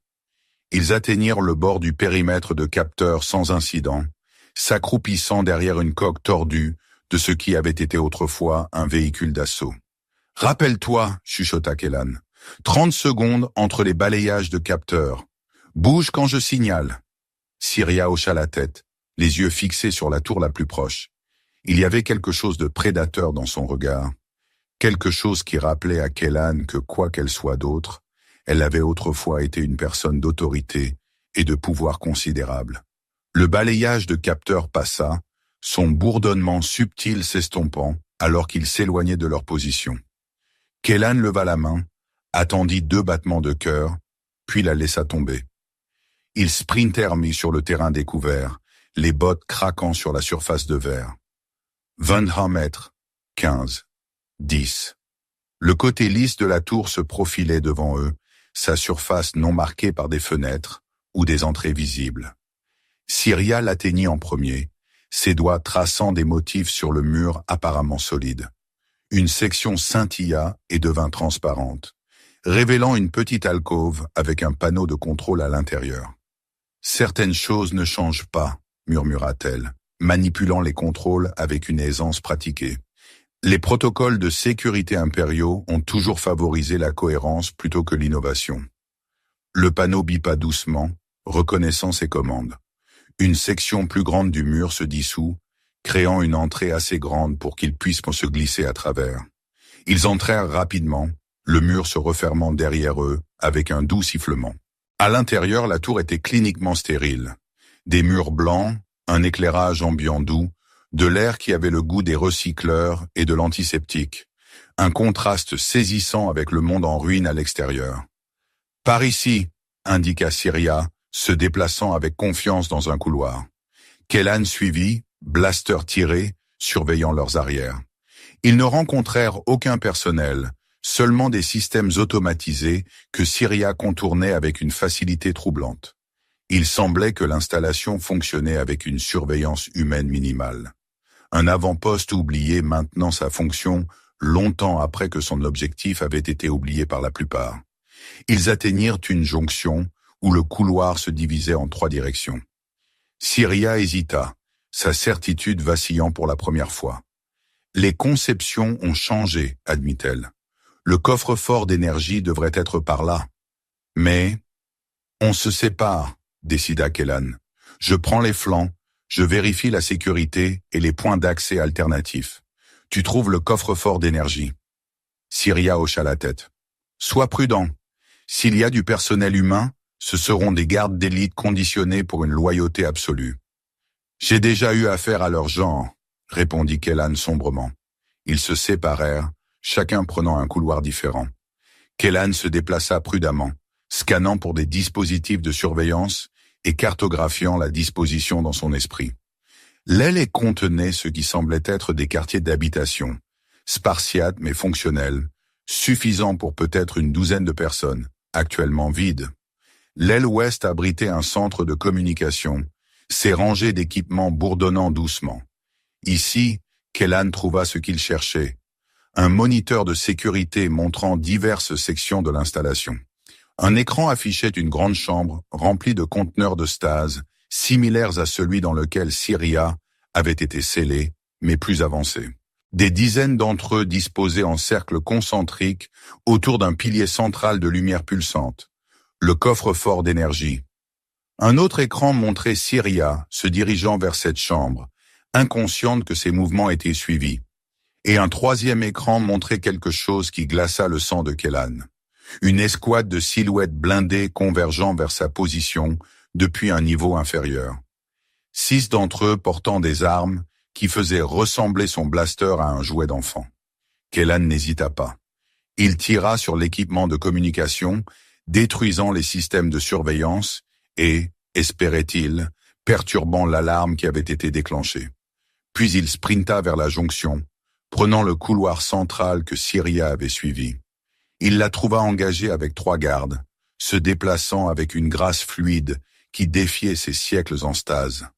Ils atteignirent le bord du périmètre de capteurs sans incident, s'accroupissant derrière une coque tordue de ce qui avait été autrefois un véhicule d'assaut. « Rappelle-toi » chuchota Kellan. 30 secondes entre les balayages de capteurs. Bouge quand je signale. Syria hocha la tête, les yeux fixés sur la tour la plus proche. Il y avait quelque chose de prédateur dans son regard. Quelque chose qui rappelait à Kellan que quoi qu'elle soit d'autre, elle avait autrefois été une personne d'autorité et de pouvoir considérable. Le balayage de capteurs passa, son bourdonnement subtil s'estompant alors qu'ils s'éloignaient de leur position. Kellan leva la main, attendit 2 battements de cœur, puis la laissa tomber. Ils sprintèrent mis sur le terrain découvert, les bottes craquant sur la surface de verre. 20 mètres, 15, 10. Le côté lisse de la tour se profilait devant eux, sa surface non marquée par des fenêtres ou des entrées visibles. Syria l'atteignit en premier, ses doigts traçant des motifs sur le mur apparemment solide. Une section scintilla et devint transparente, révélant une petite alcôve avec un panneau de contrôle à l'intérieur. « Certaines choses ne changent pas », murmura-t-elle, manipulant les contrôles avec une aisance pratiquée. Les protocoles de sécurité impériaux ont toujours favorisé la cohérence plutôt que l'innovation. Le panneau bipa doucement, reconnaissant ses commandes. Une section plus grande du mur se dissout, créant une entrée assez grande pour qu'ils puissent se glisser à travers. Ils entrèrent rapidement, le mur se refermant derrière eux avec un doux sifflement. À l'intérieur, la tour était cliniquement stérile. Des murs blancs, un éclairage ambiant doux, de l'air qui avait le goût des recycleurs et de l'antiseptique. Un contraste saisissant avec le monde en ruine à l'extérieur. « Par ici », indiqua Syria, se déplaçant avec confiance dans un couloir. Kellan suivit, blaster tiré, surveillant leurs arrières. Ils ne rencontrèrent aucun personnel, seulement des systèmes automatisés que Syria contournait avec une facilité troublante. Il semblait que l'installation fonctionnait avec une surveillance humaine minimale. Un avant-poste oublié maintenant sa fonction longtemps après que son objectif avait été oublié par la plupart. Ils atteignirent une jonction où le couloir se divisait en 3 directions. Syria hésita, sa certitude vacillant pour la première fois. « Les conceptions ont changé », admit-elle. « Le coffre-fort d'énergie devrait être par là. » « Mais... »« On se sépare », décida Kellan. « Je prends les flancs, je vérifie la sécurité et les points d'accès alternatifs. Tu trouves le coffre-fort d'énergie. » Syria hocha la tête. « Sois prudent. S'il y a du personnel humain, ce seront des gardes d'élite conditionnés pour une loyauté absolue. »« J'ai déjà eu affaire à leur genre, » répondit Kellan sombrement. Ils se séparèrent, chacun prenant un couloir différent. Kellan se déplaça prudemment, scannant pour des dispositifs de surveillance et cartographiant la disposition dans son esprit. L'aile contenait ce qui semblait être des quartiers d'habitation, spartiates mais fonctionnels, suffisant pour peut-être une douzaine de personnes, actuellement vide. L'aile ouest abritait un centre de communication, ses rangées d'équipements bourdonnant doucement. Ici, Kellan trouva ce qu'il cherchait, un moniteur de sécurité montrant diverses sections de l'installation. Un écran affichait une grande chambre remplie de conteneurs de stase, similaires à celui dans lequel Syria avait été scellée, mais plus avancé. Des dizaines d'entre eux disposés en cercle concentrique autour d'un pilier central de lumière pulsante, le coffre-fort d'énergie. Un autre écran montrait Syria se dirigeant vers cette chambre, inconsciente que ses mouvements étaient suivis. Et un troisième écran montrait quelque chose qui glaça le sang de Kellan. Une escouade de silhouettes blindées convergeant vers sa position depuis un niveau inférieur. 6 d'entre eux portant des armes qui faisaient ressembler son blaster à un jouet d'enfant. Kellan n'hésita pas. Il tira sur l'équipement de communication, détruisant les systèmes de surveillance et, espérait-il, perturbant l'alarme qui avait été déclenchée. Puis il sprinta vers la jonction, prenant le couloir central que Syria avait suivi. Il la trouva engagée avec 3 gardes, se déplaçant avec une grâce fluide qui défiait ses siècles en stase.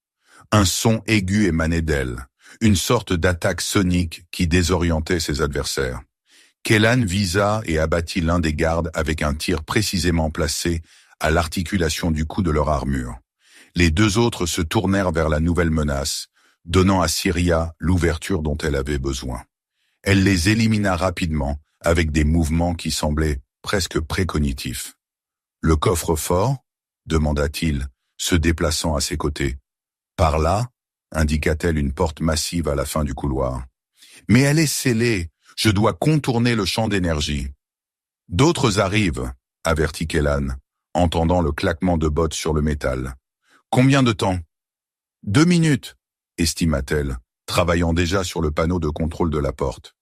Un son aigu émanait d'elle, une sorte d'attaque sonique qui désorientait ses adversaires. Kellan visa et abattit l'un des gardes avec un tir précisément placé à l'articulation du cou de leur armure. Les 2 autres se tournèrent vers la nouvelle menace, donnant à Syria l'ouverture dont elle avait besoin. Elle les élimina rapidement, avec des mouvements qui semblaient presque précognitifs. « Le coffre-fort » demanda-t-il, se déplaçant à ses côtés. « Par là » indiqua-t-elle une porte massive à la fin du couloir. « Mais elle est scellée, je dois contourner le champ d'énergie. »« D'autres arrivent » avertit Kellan, entendant le claquement de bottes sur le métal. « Combien de temps ?»« 2 minutes » estima-t-elle, travaillant déjà sur le panneau de contrôle de la porte.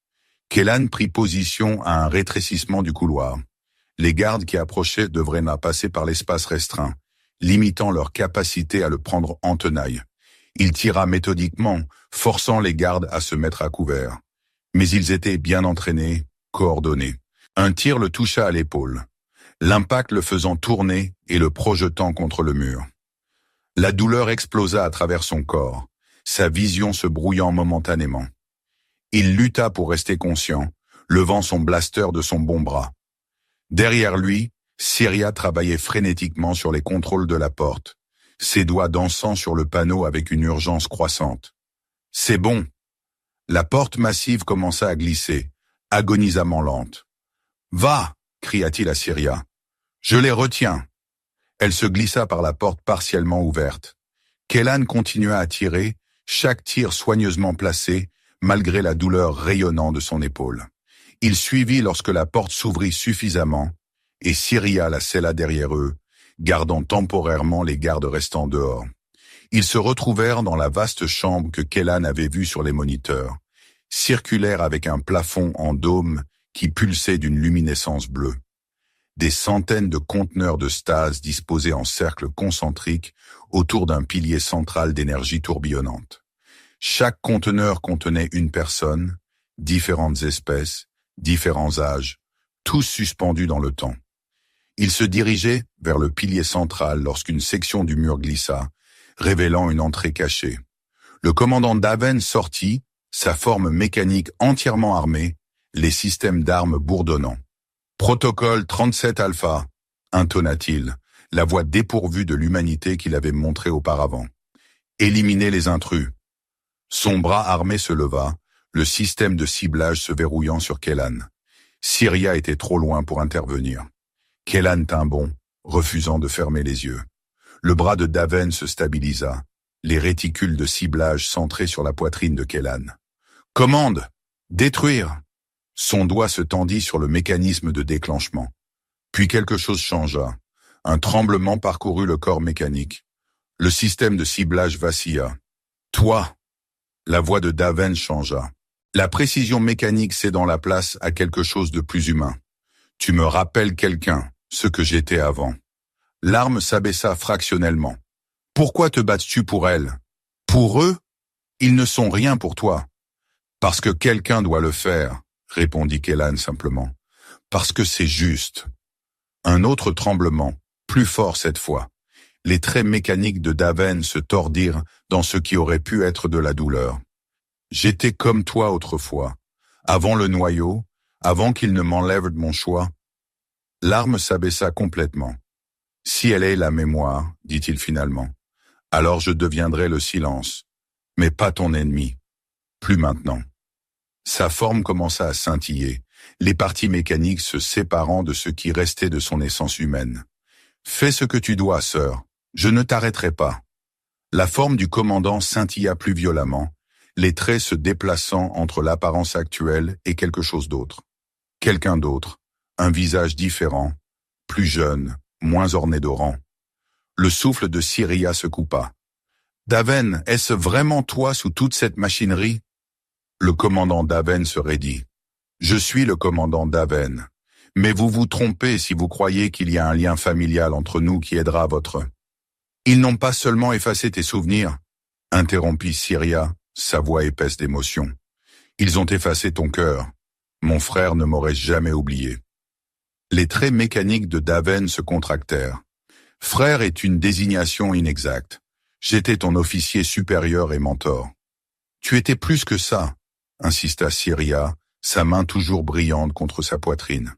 Kellan prit position à un rétrécissement du couloir. Les gardes qui approchaient devraient passer par l'espace restreint, limitant leur capacité à le prendre en tenaille. Il tira méthodiquement, forçant les gardes à se mettre à couvert. Mais ils étaient bien entraînés, coordonnés. Un tir le toucha à l'épaule, l'impact le faisant tourner et le projetant contre le mur. La douleur explosa à travers son corps, sa vision se brouillant momentanément. Il lutta pour rester conscient, levant son blaster de son bon bras. Derrière lui, Syria travaillait frénétiquement sur les contrôles de la porte, ses doigts dansant sur le panneau avec une urgence croissante. « C'est bon !» La porte massive commença à glisser, agonisamment lente. « Va !» cria-t-il à Syria. « Je les retiens !» Elle se glissa par la porte partiellement ouverte. Kellan continua à tirer, chaque tir soigneusement placé, malgré la douleur rayonnant de son épaule. Il suivit lorsque la porte s'ouvrit suffisamment, et Syria la scella derrière eux, gardant temporairement les gardes restants dehors. Ils se retrouvèrent dans la vaste chambre que Kellan avait vue sur les moniteurs, circulaire avec un plafond en dôme qui pulsait d'une luminescence bleue. Des centaines de conteneurs de stase disposés en cercle concentrique autour d'un pilier central d'énergie tourbillonnante. Chaque conteneur contenait une personne, différentes espèces, différents âges, tous suspendus dans le temps. Ils se dirigeaient vers le pilier central lorsqu'une section du mur glissa, révélant une entrée cachée. Le commandant Daven sortit, sa forme mécanique entièrement armée, les systèmes d'armes bourdonnant. « Protocole 37 Alpha » intonna-t-il, la voix dépourvue de l'humanité qu'il avait montrée auparavant. « Éliminez les intrus. » Son bras armé se leva, le système de ciblage se verrouillant sur Kellan. Syria était trop loin pour intervenir. Kellan tint bon, refusant de fermer les yeux. Le bras de Daven se stabilisa, les réticules de ciblage centrés sur la poitrine de Kellan. « Commande ! Détruire !» Son doigt se tendit sur le mécanisme de déclenchement. Puis quelque chose changea. Un tremblement parcourut le corps mécanique. Le système de ciblage vacilla. « Toi !» La voix de Daven changea. La précision mécanique cédant la place à quelque chose de plus humain. « Tu me rappelles quelqu'un, ce que j'étais avant. » L'arme s'abaissa fractionnellement. « Pourquoi te bats-tu pour elle? Pour eux? Ils ne sont rien pour toi. »« Parce que quelqu'un doit le faire, » répondit Kellan simplement. Parce que c'est juste. Un autre tremblement, plus fort cette fois. Les traits mécaniques de Daven se tordirent dans ce qui aurait pu être de la douleur. J'étais comme toi autrefois, avant le noyau, avant qu'il ne m'enlève de mon choix. L'arme s'abaissa complètement. Si elle est la mémoire, dit-il finalement, alors je deviendrai le silence, mais pas ton ennemi. Plus maintenant. Sa forme commença à scintiller, les parties mécaniques se séparant de ce qui restait de son essence humaine. Fais ce que tu dois, sœur. Je ne t'arrêterai pas. La forme du commandant scintilla plus violemment, les traits se déplaçant entre l'apparence actuelle et quelque chose d'autre. Quelqu'un d'autre, un visage différent, plus jeune, moins orné d'orans. Le souffle de Syria se coupa. Daven, est-ce vraiment toi sous toute cette machinerie? Le commandant Daven se raidit. Je suis le commandant Daven. Mais vous vous trompez si vous croyez qu'il y a un lien familial entre nous qui aidera votre... Ils n'ont pas seulement effacé tes souvenirs, interrompit Syria, sa voix épaisse d'émotion. Ils ont effacé ton cœur. Mon frère ne m'aurait jamais oublié. Les traits mécaniques de Daven se contractèrent. Frère est une désignation inexacte. J'étais ton officier supérieur et mentor. Tu étais plus que ça, insista Syria, sa main toujours brillante contre sa poitrine.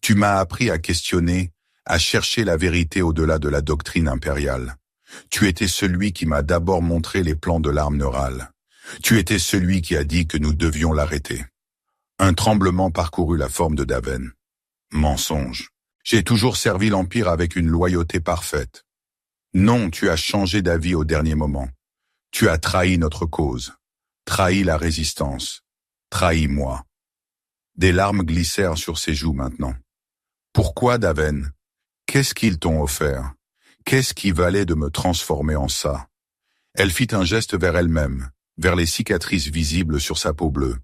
Tu m'as appris à questionner, à chercher la vérité au-delà de la doctrine impériale. Tu étais celui qui m'a d'abord montré les plans de l'arme neurale. Tu étais celui qui a dit que nous devions l'arrêter. Un tremblement parcourut la forme de Daven. Mensonge. J'ai toujours servi l'Empire avec une loyauté parfaite. Non, tu as changé d'avis au dernier moment. Tu as trahi notre cause, trahi la résistance, trahi moi. Des larmes glissèrent sur ses joues maintenant. Pourquoi, Daven? Qu'est-ce qu'ils t'ont offert? Qu'est-ce qui valait de me transformer en ça? Elle fit un geste vers elle-même, vers les cicatrices visibles sur sa peau bleue.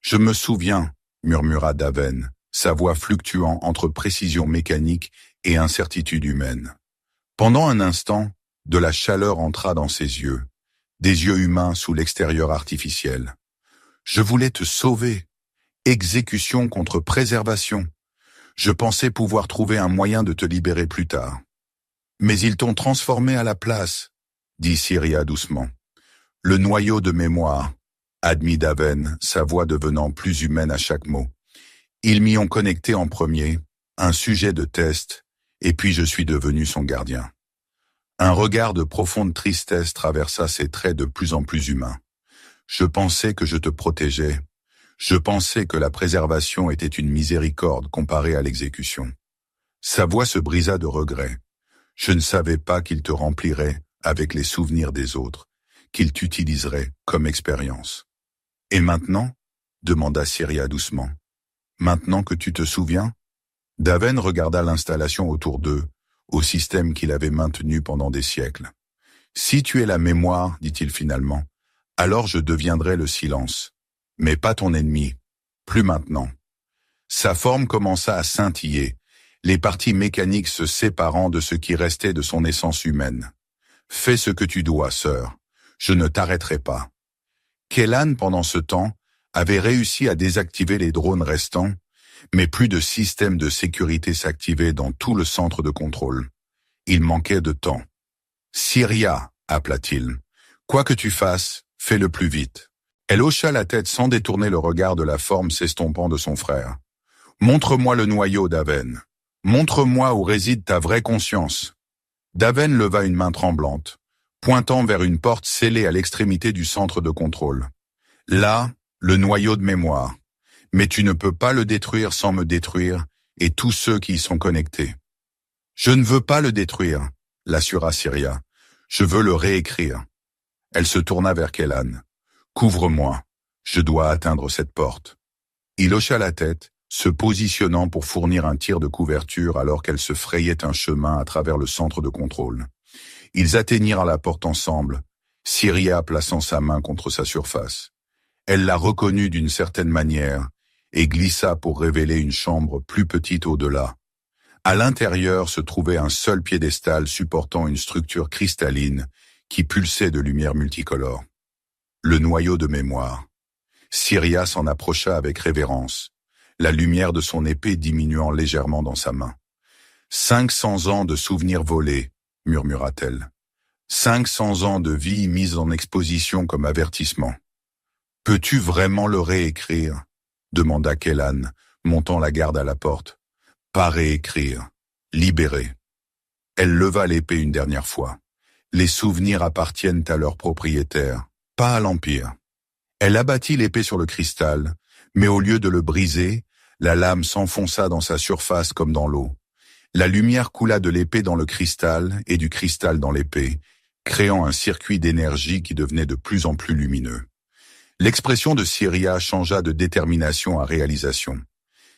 Je me souviens, murmura Daven, sa voix fluctuant entre précision mécanique et incertitude humaine. Pendant un instant, de la chaleur entra dans ses yeux, des yeux humains sous l'extérieur artificiel. Je voulais te sauver. Exécution contre préservation. Je pensais pouvoir trouver un moyen de te libérer plus tard. Mais ils t'ont transformé à la place, dit Syria doucement. Le noyau de mémoire, admit Daven, sa voix devenant plus humaine à chaque mot. Ils m'y ont connecté en premier, un sujet de test, et puis je suis devenu son gardien. Un regard de profonde tristesse traversa ses traits de plus en plus humains. Je pensais que je te protégeais. Je pensais que la préservation était une miséricorde comparée à l'exécution. Sa voix se brisa de regret. Je ne savais pas qu'il te remplirait avec les souvenirs des autres, qu'il t'utiliserait comme expérience. Et maintenant? Demanda Syria doucement. Maintenant que tu te souviens? Daven regarda l'installation autour d'eux, au système qu'il avait maintenu pendant des siècles. Si tu es la mémoire, dit-il finalement, alors je deviendrai le silence. Mais pas ton ennemi. Plus maintenant. Sa forme commença à scintiller, les parties mécaniques se séparant de ce qui restait de son essence humaine. Fais ce que tu dois, sœur. Je ne t'arrêterai pas. Kellan, pendant ce temps, avait réussi à désactiver les drones restants, mais plus de système de sécurité s'activait dans tout le centre de contrôle. Il manquait de temps. Syria, appela-t-il. Quoi que tu fasses, fais-le plus vite. Elle hocha la tête sans détourner le regard de la forme s'estompant de son frère. Montre-moi le noyau, Daven. Montre-moi où réside ta vraie conscience. Daven leva une main tremblante, pointant vers une porte scellée à l'extrémité du centre de contrôle. Là, le noyau de mémoire. Mais tu ne peux pas le détruire sans me détruire et tous ceux qui y sont connectés. Je ne veux pas le détruire, l'assura Syria. Je veux le réécrire. Elle se tourna vers Kellan. Couvre-moi. Je dois atteindre cette porte. Il hocha la tête, se positionnant pour fournir un tir de couverture alors qu'elle se frayait un chemin à travers le centre de contrôle. Ils atteignirent la porte ensemble, Syria plaçant sa main contre sa surface. Elle la reconnut d'une certaine manière et glissa pour révéler une chambre plus petite au-delà. À l'intérieur se trouvait un seul piédestal supportant une structure cristalline qui pulsait de lumière multicolore. Le noyau de mémoire. Syria s'en approcha avec révérence. la lumière de son épée diminuant légèrement dans sa main. 500 ans de souvenirs volés, murmura-t-elle. 500 ans de vie mise en exposition comme avertissement. Peux-tu vraiment le réécrire? Demanda Kellan, montant la garde à la porte. Pas réécrire, libérer. Elle leva l'épée une dernière fois. Les souvenirs appartiennent à leur propriétaire, pas à l'Empire. Elle abattit l'épée sur le cristal, mais au lieu de le briser, la lame s'enfonça dans sa surface comme dans l'eau. La lumière coula de l'épée dans le cristal et du cristal dans l'épée, créant un circuit d'énergie qui devenait de plus en plus lumineux. L'expression de Syria changea de détermination à réalisation.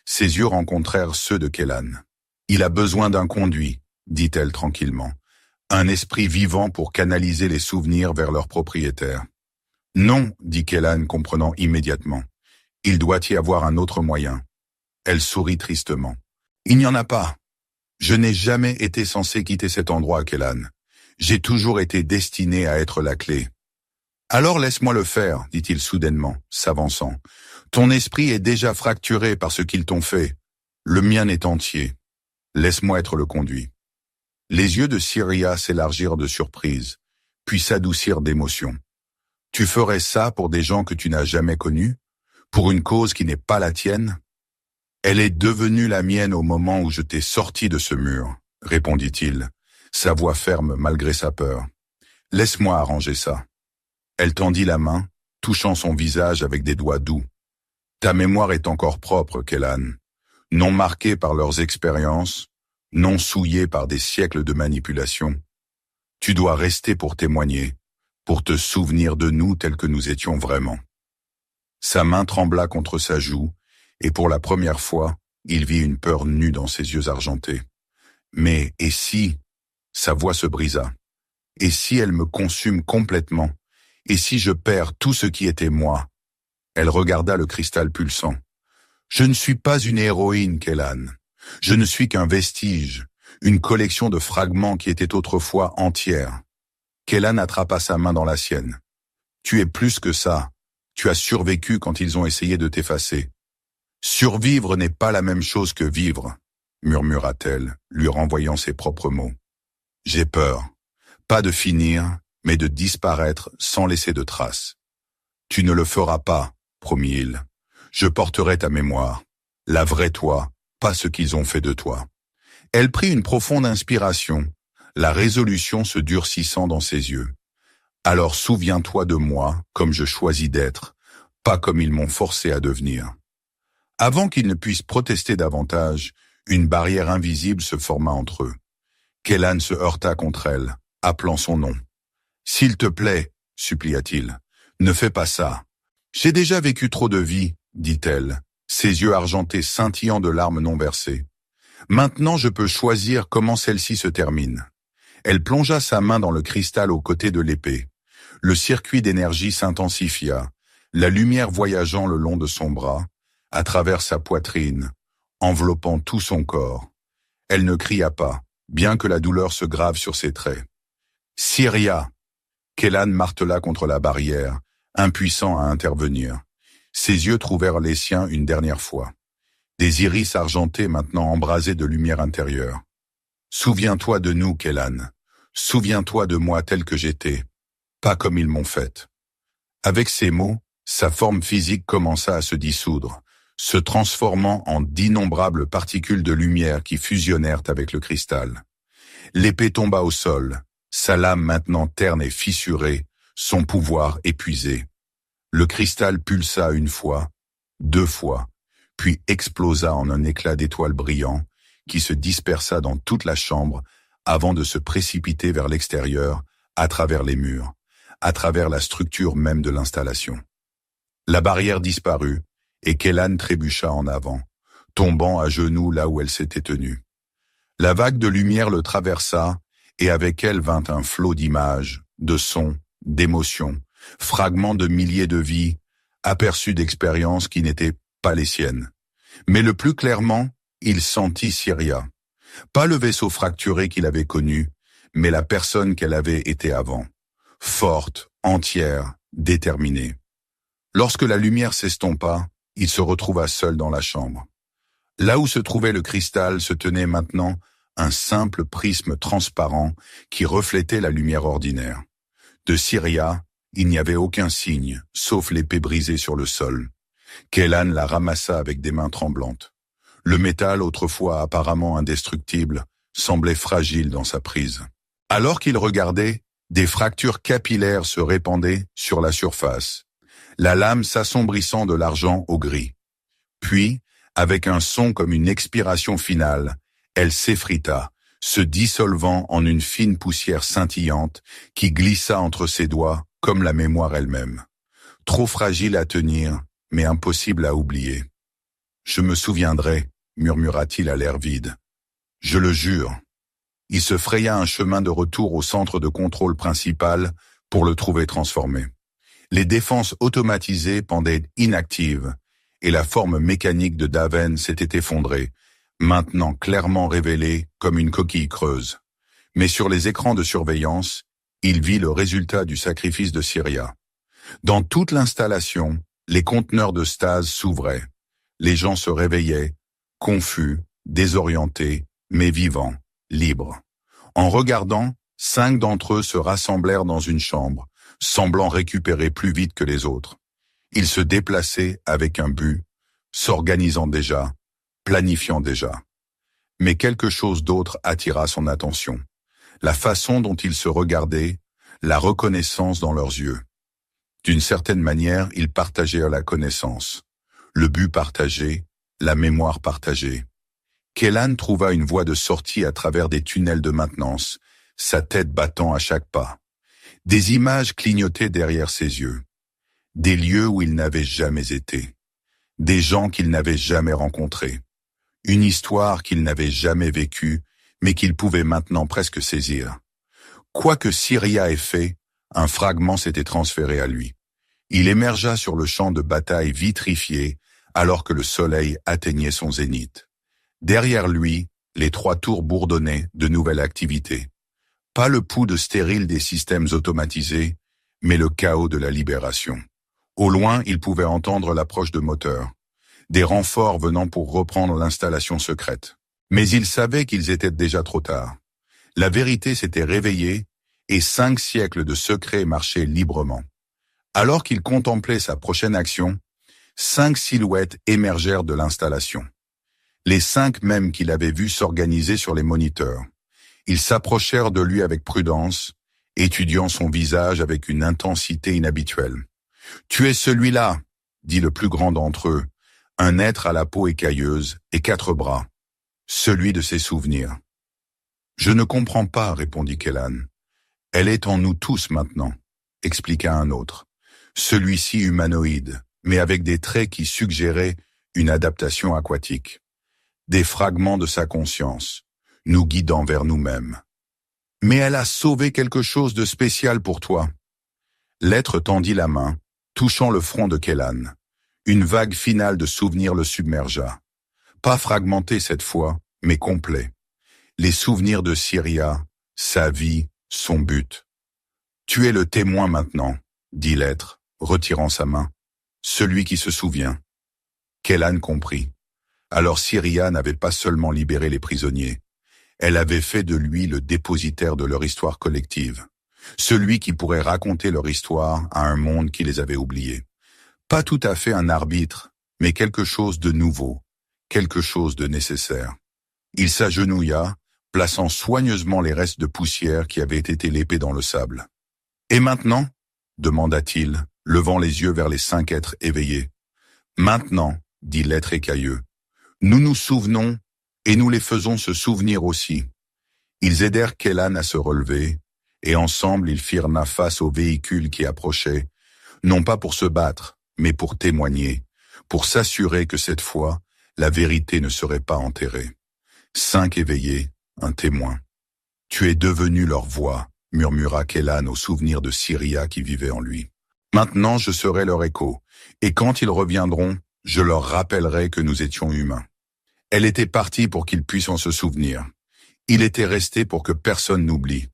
Ses yeux rencontrèrent ceux de Kellan. « Il a besoin d'un conduit », dit-elle tranquillement. « Un esprit vivant pour canaliser les souvenirs vers leur propriétaire. » « Non, dit Kellan, comprenant immédiatement. « Il doit y avoir un autre moyen. » Elle sourit tristement. « Il n'y en a pas. Je n'ai jamais été censé quitter cet endroit, Kellan. J'ai toujours été destiné à être la clé. »« Alors laisse-moi le faire, dit-il soudainement, s'avançant. Ton esprit est déjà fracturé par ce qu'ils t'ont fait. Le mien est entier. Laisse-moi être le conduit. » Les yeux de Syria s'élargirent de surprise, puis s'adoucirent d'émotion. « Tu ferais ça pour des gens que tu n'as jamais connus? Pour une cause qui n'est pas la tienne? » « Elle est devenue la mienne au moment où je t'ai sorti de ce mur, » répondit-il, sa voix ferme malgré sa peur. « Laisse-moi arranger ça. » Elle tendit la main, touchant son visage avec des doigts doux. « Ta mémoire est encore propre, Kellan. Non marquée par leurs expériences, non souillée par des siècles de manipulation. Tu dois rester pour témoigner, pour te souvenir de nous tels que nous étions vraiment. » Sa main trembla contre sa joue, et pour la première fois, il vit une peur nue dans ses yeux argentés. Mais, et si? Sa voix se brisa. Et si elle me consume complètement? Et si je perds tout ce qui était moi? Elle regarda le cristal pulsant. Je ne suis pas une héroïne, Kellan. Je ne suis qu'un vestige, une collection de fragments qui étaient autrefois entières. Kellan attrapa sa main dans la sienne. Tu es plus que ça. Tu as survécu quand ils ont essayé de t'effacer. Survivre n'est pas la même chose que vivre, murmura-t-elle, lui renvoyant ses propres mots. J'ai peur. Pas de finir, mais de disparaître sans laisser de traces. Tu ne le feras pas, promit-il. Je porterai ta mémoire. La vraie toi, pas ce qu'ils ont fait de toi. Elle prit une profonde inspiration, la résolution se durcissant dans ses yeux. Alors souviens-toi de moi comme je choisis d'être, pas comme ils m'ont forcé à devenir. Avant qu'ils ne puissent protester davantage, une barrière invisible se forma entre eux. Kellan se heurta contre elle, appelant son nom. « S'il te plaît, supplia-t-il, ne fais pas ça. J'ai déjà vécu trop de vie, dit-elle, ses yeux argentés scintillant de larmes non versées. Maintenant je peux choisir comment celle-ci se termine. » Elle plongea sa main dans le cristal aux côtés de l'épée. Le circuit d'énergie s'intensifia, la lumière voyageant le long de son bras, à travers sa poitrine, enveloppant tout son corps. Elle ne cria pas, bien que la douleur se grave sur ses traits. « Syria !» Kellan martela contre la barrière, impuissant à intervenir. Ses yeux trouvèrent les siens une dernière fois. Des iris argentés maintenant embrasés de lumière intérieure. « Souviens-toi de nous, Kellan. Souviens-toi de moi tel que j'étais, pas comme ils m'ont fait. » Avec ces mots, sa forme physique commença à se dissoudre, se transformant en d'innombrables particules de lumière qui fusionnèrent avec le cristal. L'épée tomba au sol, sa lame maintenant terne et fissurée, son pouvoir épuisé. Le cristal pulsa une fois, 2 fois, puis explosa en un éclat d'étoiles brillant qui se dispersa dans toute la chambre avant de se précipiter vers l'extérieur, à travers les murs, à travers la structure même de l'installation. La barrière disparut, et Kellan trébucha en avant, tombant à genoux là où elle s'était tenue. La vague de lumière le traversa, et avec elle vint un flot d'images, de sons, d'émotions, fragments de milliers de vies, aperçus d'expériences qui n'étaient pas les siennes. Mais le plus clairement, il sentit Syria. Pas le vaisseau fracturé qu'il avait connu, mais la personne qu'elle avait été avant. Forte, entière, déterminée. Lorsque la lumière s'estompa, il se retrouva seul dans la chambre. Là où se trouvait le cristal se tenait maintenant un simple prisme transparent qui reflétait la lumière ordinaire. De Syria, il n'y avait aucun signe, sauf l'épée brisée sur le sol. Kellan la ramassa avec des mains tremblantes. Le métal, autrefois apparemment indestructible, semblait fragile dans sa prise. Alors qu'il regardait, des fractures capillaires se répandaient sur la surface, la lame s'assombrissant de l'argent au gris. Puis, avec un son comme une expiration finale, elle s'effrita, se dissolvant en une fine poussière scintillante qui glissa entre ses doigts comme la mémoire elle-même. Trop fragile à tenir, mais impossible à oublier. « Je me souviendrai », murmura-t-il à l'air vide. « Je le jure. » Il se fraya un chemin de retour au centre de contrôle principal pour le trouver transformé. Les défenses automatisées pendaient inactives et la forme mécanique de Daven s'était effondrée, maintenant clairement révélée comme une coquille creuse. Mais sur les écrans de surveillance, il vit le résultat du sacrifice de Syria. Dans toute l'installation, les conteneurs de stase s'ouvraient. Les gens se réveillaient, confus, désorientés, mais vivants, libres. En regardant, 5 d'entre eux se rassemblèrent dans une chambre, semblant récupérer plus vite que les autres. Ils se déplaçaient avec un but, s'organisant déjà, planifiant déjà. Mais quelque chose d'autre attira son attention. La façon dont ils se regardaient, la reconnaissance dans leurs yeux. D'une certaine manière, ils partageaient la connaissance. Le but partagé, la mémoire partagée. Kellan trouva une voie de sortie à travers des tunnels de maintenance, sa tête battant à chaque pas. Des images clignotaient derrière ses yeux. Des lieux où il n'avait jamais été. Des gens qu'il n'avait jamais rencontrés. Une histoire qu'il n'avait jamais vécue, mais qu'il pouvait maintenant presque saisir. Quoi que Syria ait fait, un fragment s'était transféré à lui. Il émergea sur le champ de bataille vitrifié, alors que le soleil atteignait son zénith. Derrière lui, les 3 tours bourdonnaient de nouvelles activités. Pas le pouls stérile des systèmes automatisés, mais le chaos de la libération. Au loin, il pouvait entendre l'approche de moteurs, des renforts venant pour reprendre l'installation secrète. Mais il savait qu'ils étaient déjà trop tard. La vérité s'était réveillée et 5 siècles de secrets marchaient librement. Alors qu'il contemplait sa prochaine action, 5 silhouettes émergèrent de l'installation. Les 5 mêmes qu'il avait vus s'organiser sur les moniteurs. Ils s'approchèrent de lui avec prudence, étudiant son visage avec une intensité inhabituelle. « Tu es celui-là », dit le plus grand d'entre eux, un être à la peau écailleuse et 4 bras. Celui de ses souvenirs. « Je ne comprends pas, répondit Kellan. « Elle est en nous tous maintenant, expliqua un autre. Celui-ci humanoïde, mais avec des traits qui suggéraient une adaptation aquatique. Des fragments de sa conscience, nous guidant vers nous-mêmes. Mais elle a sauvé quelque chose de spécial pour toi. » L'être tendit la main, touchant le front de Kellan. Une vague finale de souvenirs le submergea. Pas fragmenté cette fois, mais complet. Les souvenirs de Syria, sa vie, son but. « Tu es le témoin maintenant, » dit l'être, retirant sa main. « Celui qui se souvient. » Kellan comprit. Alors Syria n'avait pas seulement libéré les prisonniers. Elle avait fait de lui le dépositaire de leur histoire collective. Celui qui pourrait raconter leur histoire à un monde qui les avait oubliés. Pas tout à fait un arbitre, mais quelque chose de nouveau. Quelque chose de nécessaire. Il s'agenouilla, plaçant soigneusement les restes de poussière qui avaient été lépés dans le sable. « Et maintenant » demanda-t-il, levant les yeux vers les 5 êtres éveillés. « Maintenant » dit l'être écailleux. « Nous nous souvenons et nous les faisons se souvenir aussi. » Ils aidèrent Kellan à se relever, et ensemble ils firent face au véhicule qui approchait, non pas pour se battre, mais pour témoigner, pour s'assurer que cette fois, la vérité ne serait pas enterrée. 5 éveillés, un témoin. « Tu es devenu leur voix, » murmura Kellan au souvenir de Syria qui vivait en lui. « Maintenant je serai leur écho, et quand ils reviendront, je leur rappellerai que nous étions humains. » Elle était partie pour qu'ils puissent en se souvenir. Il était resté pour que personne n'oublie.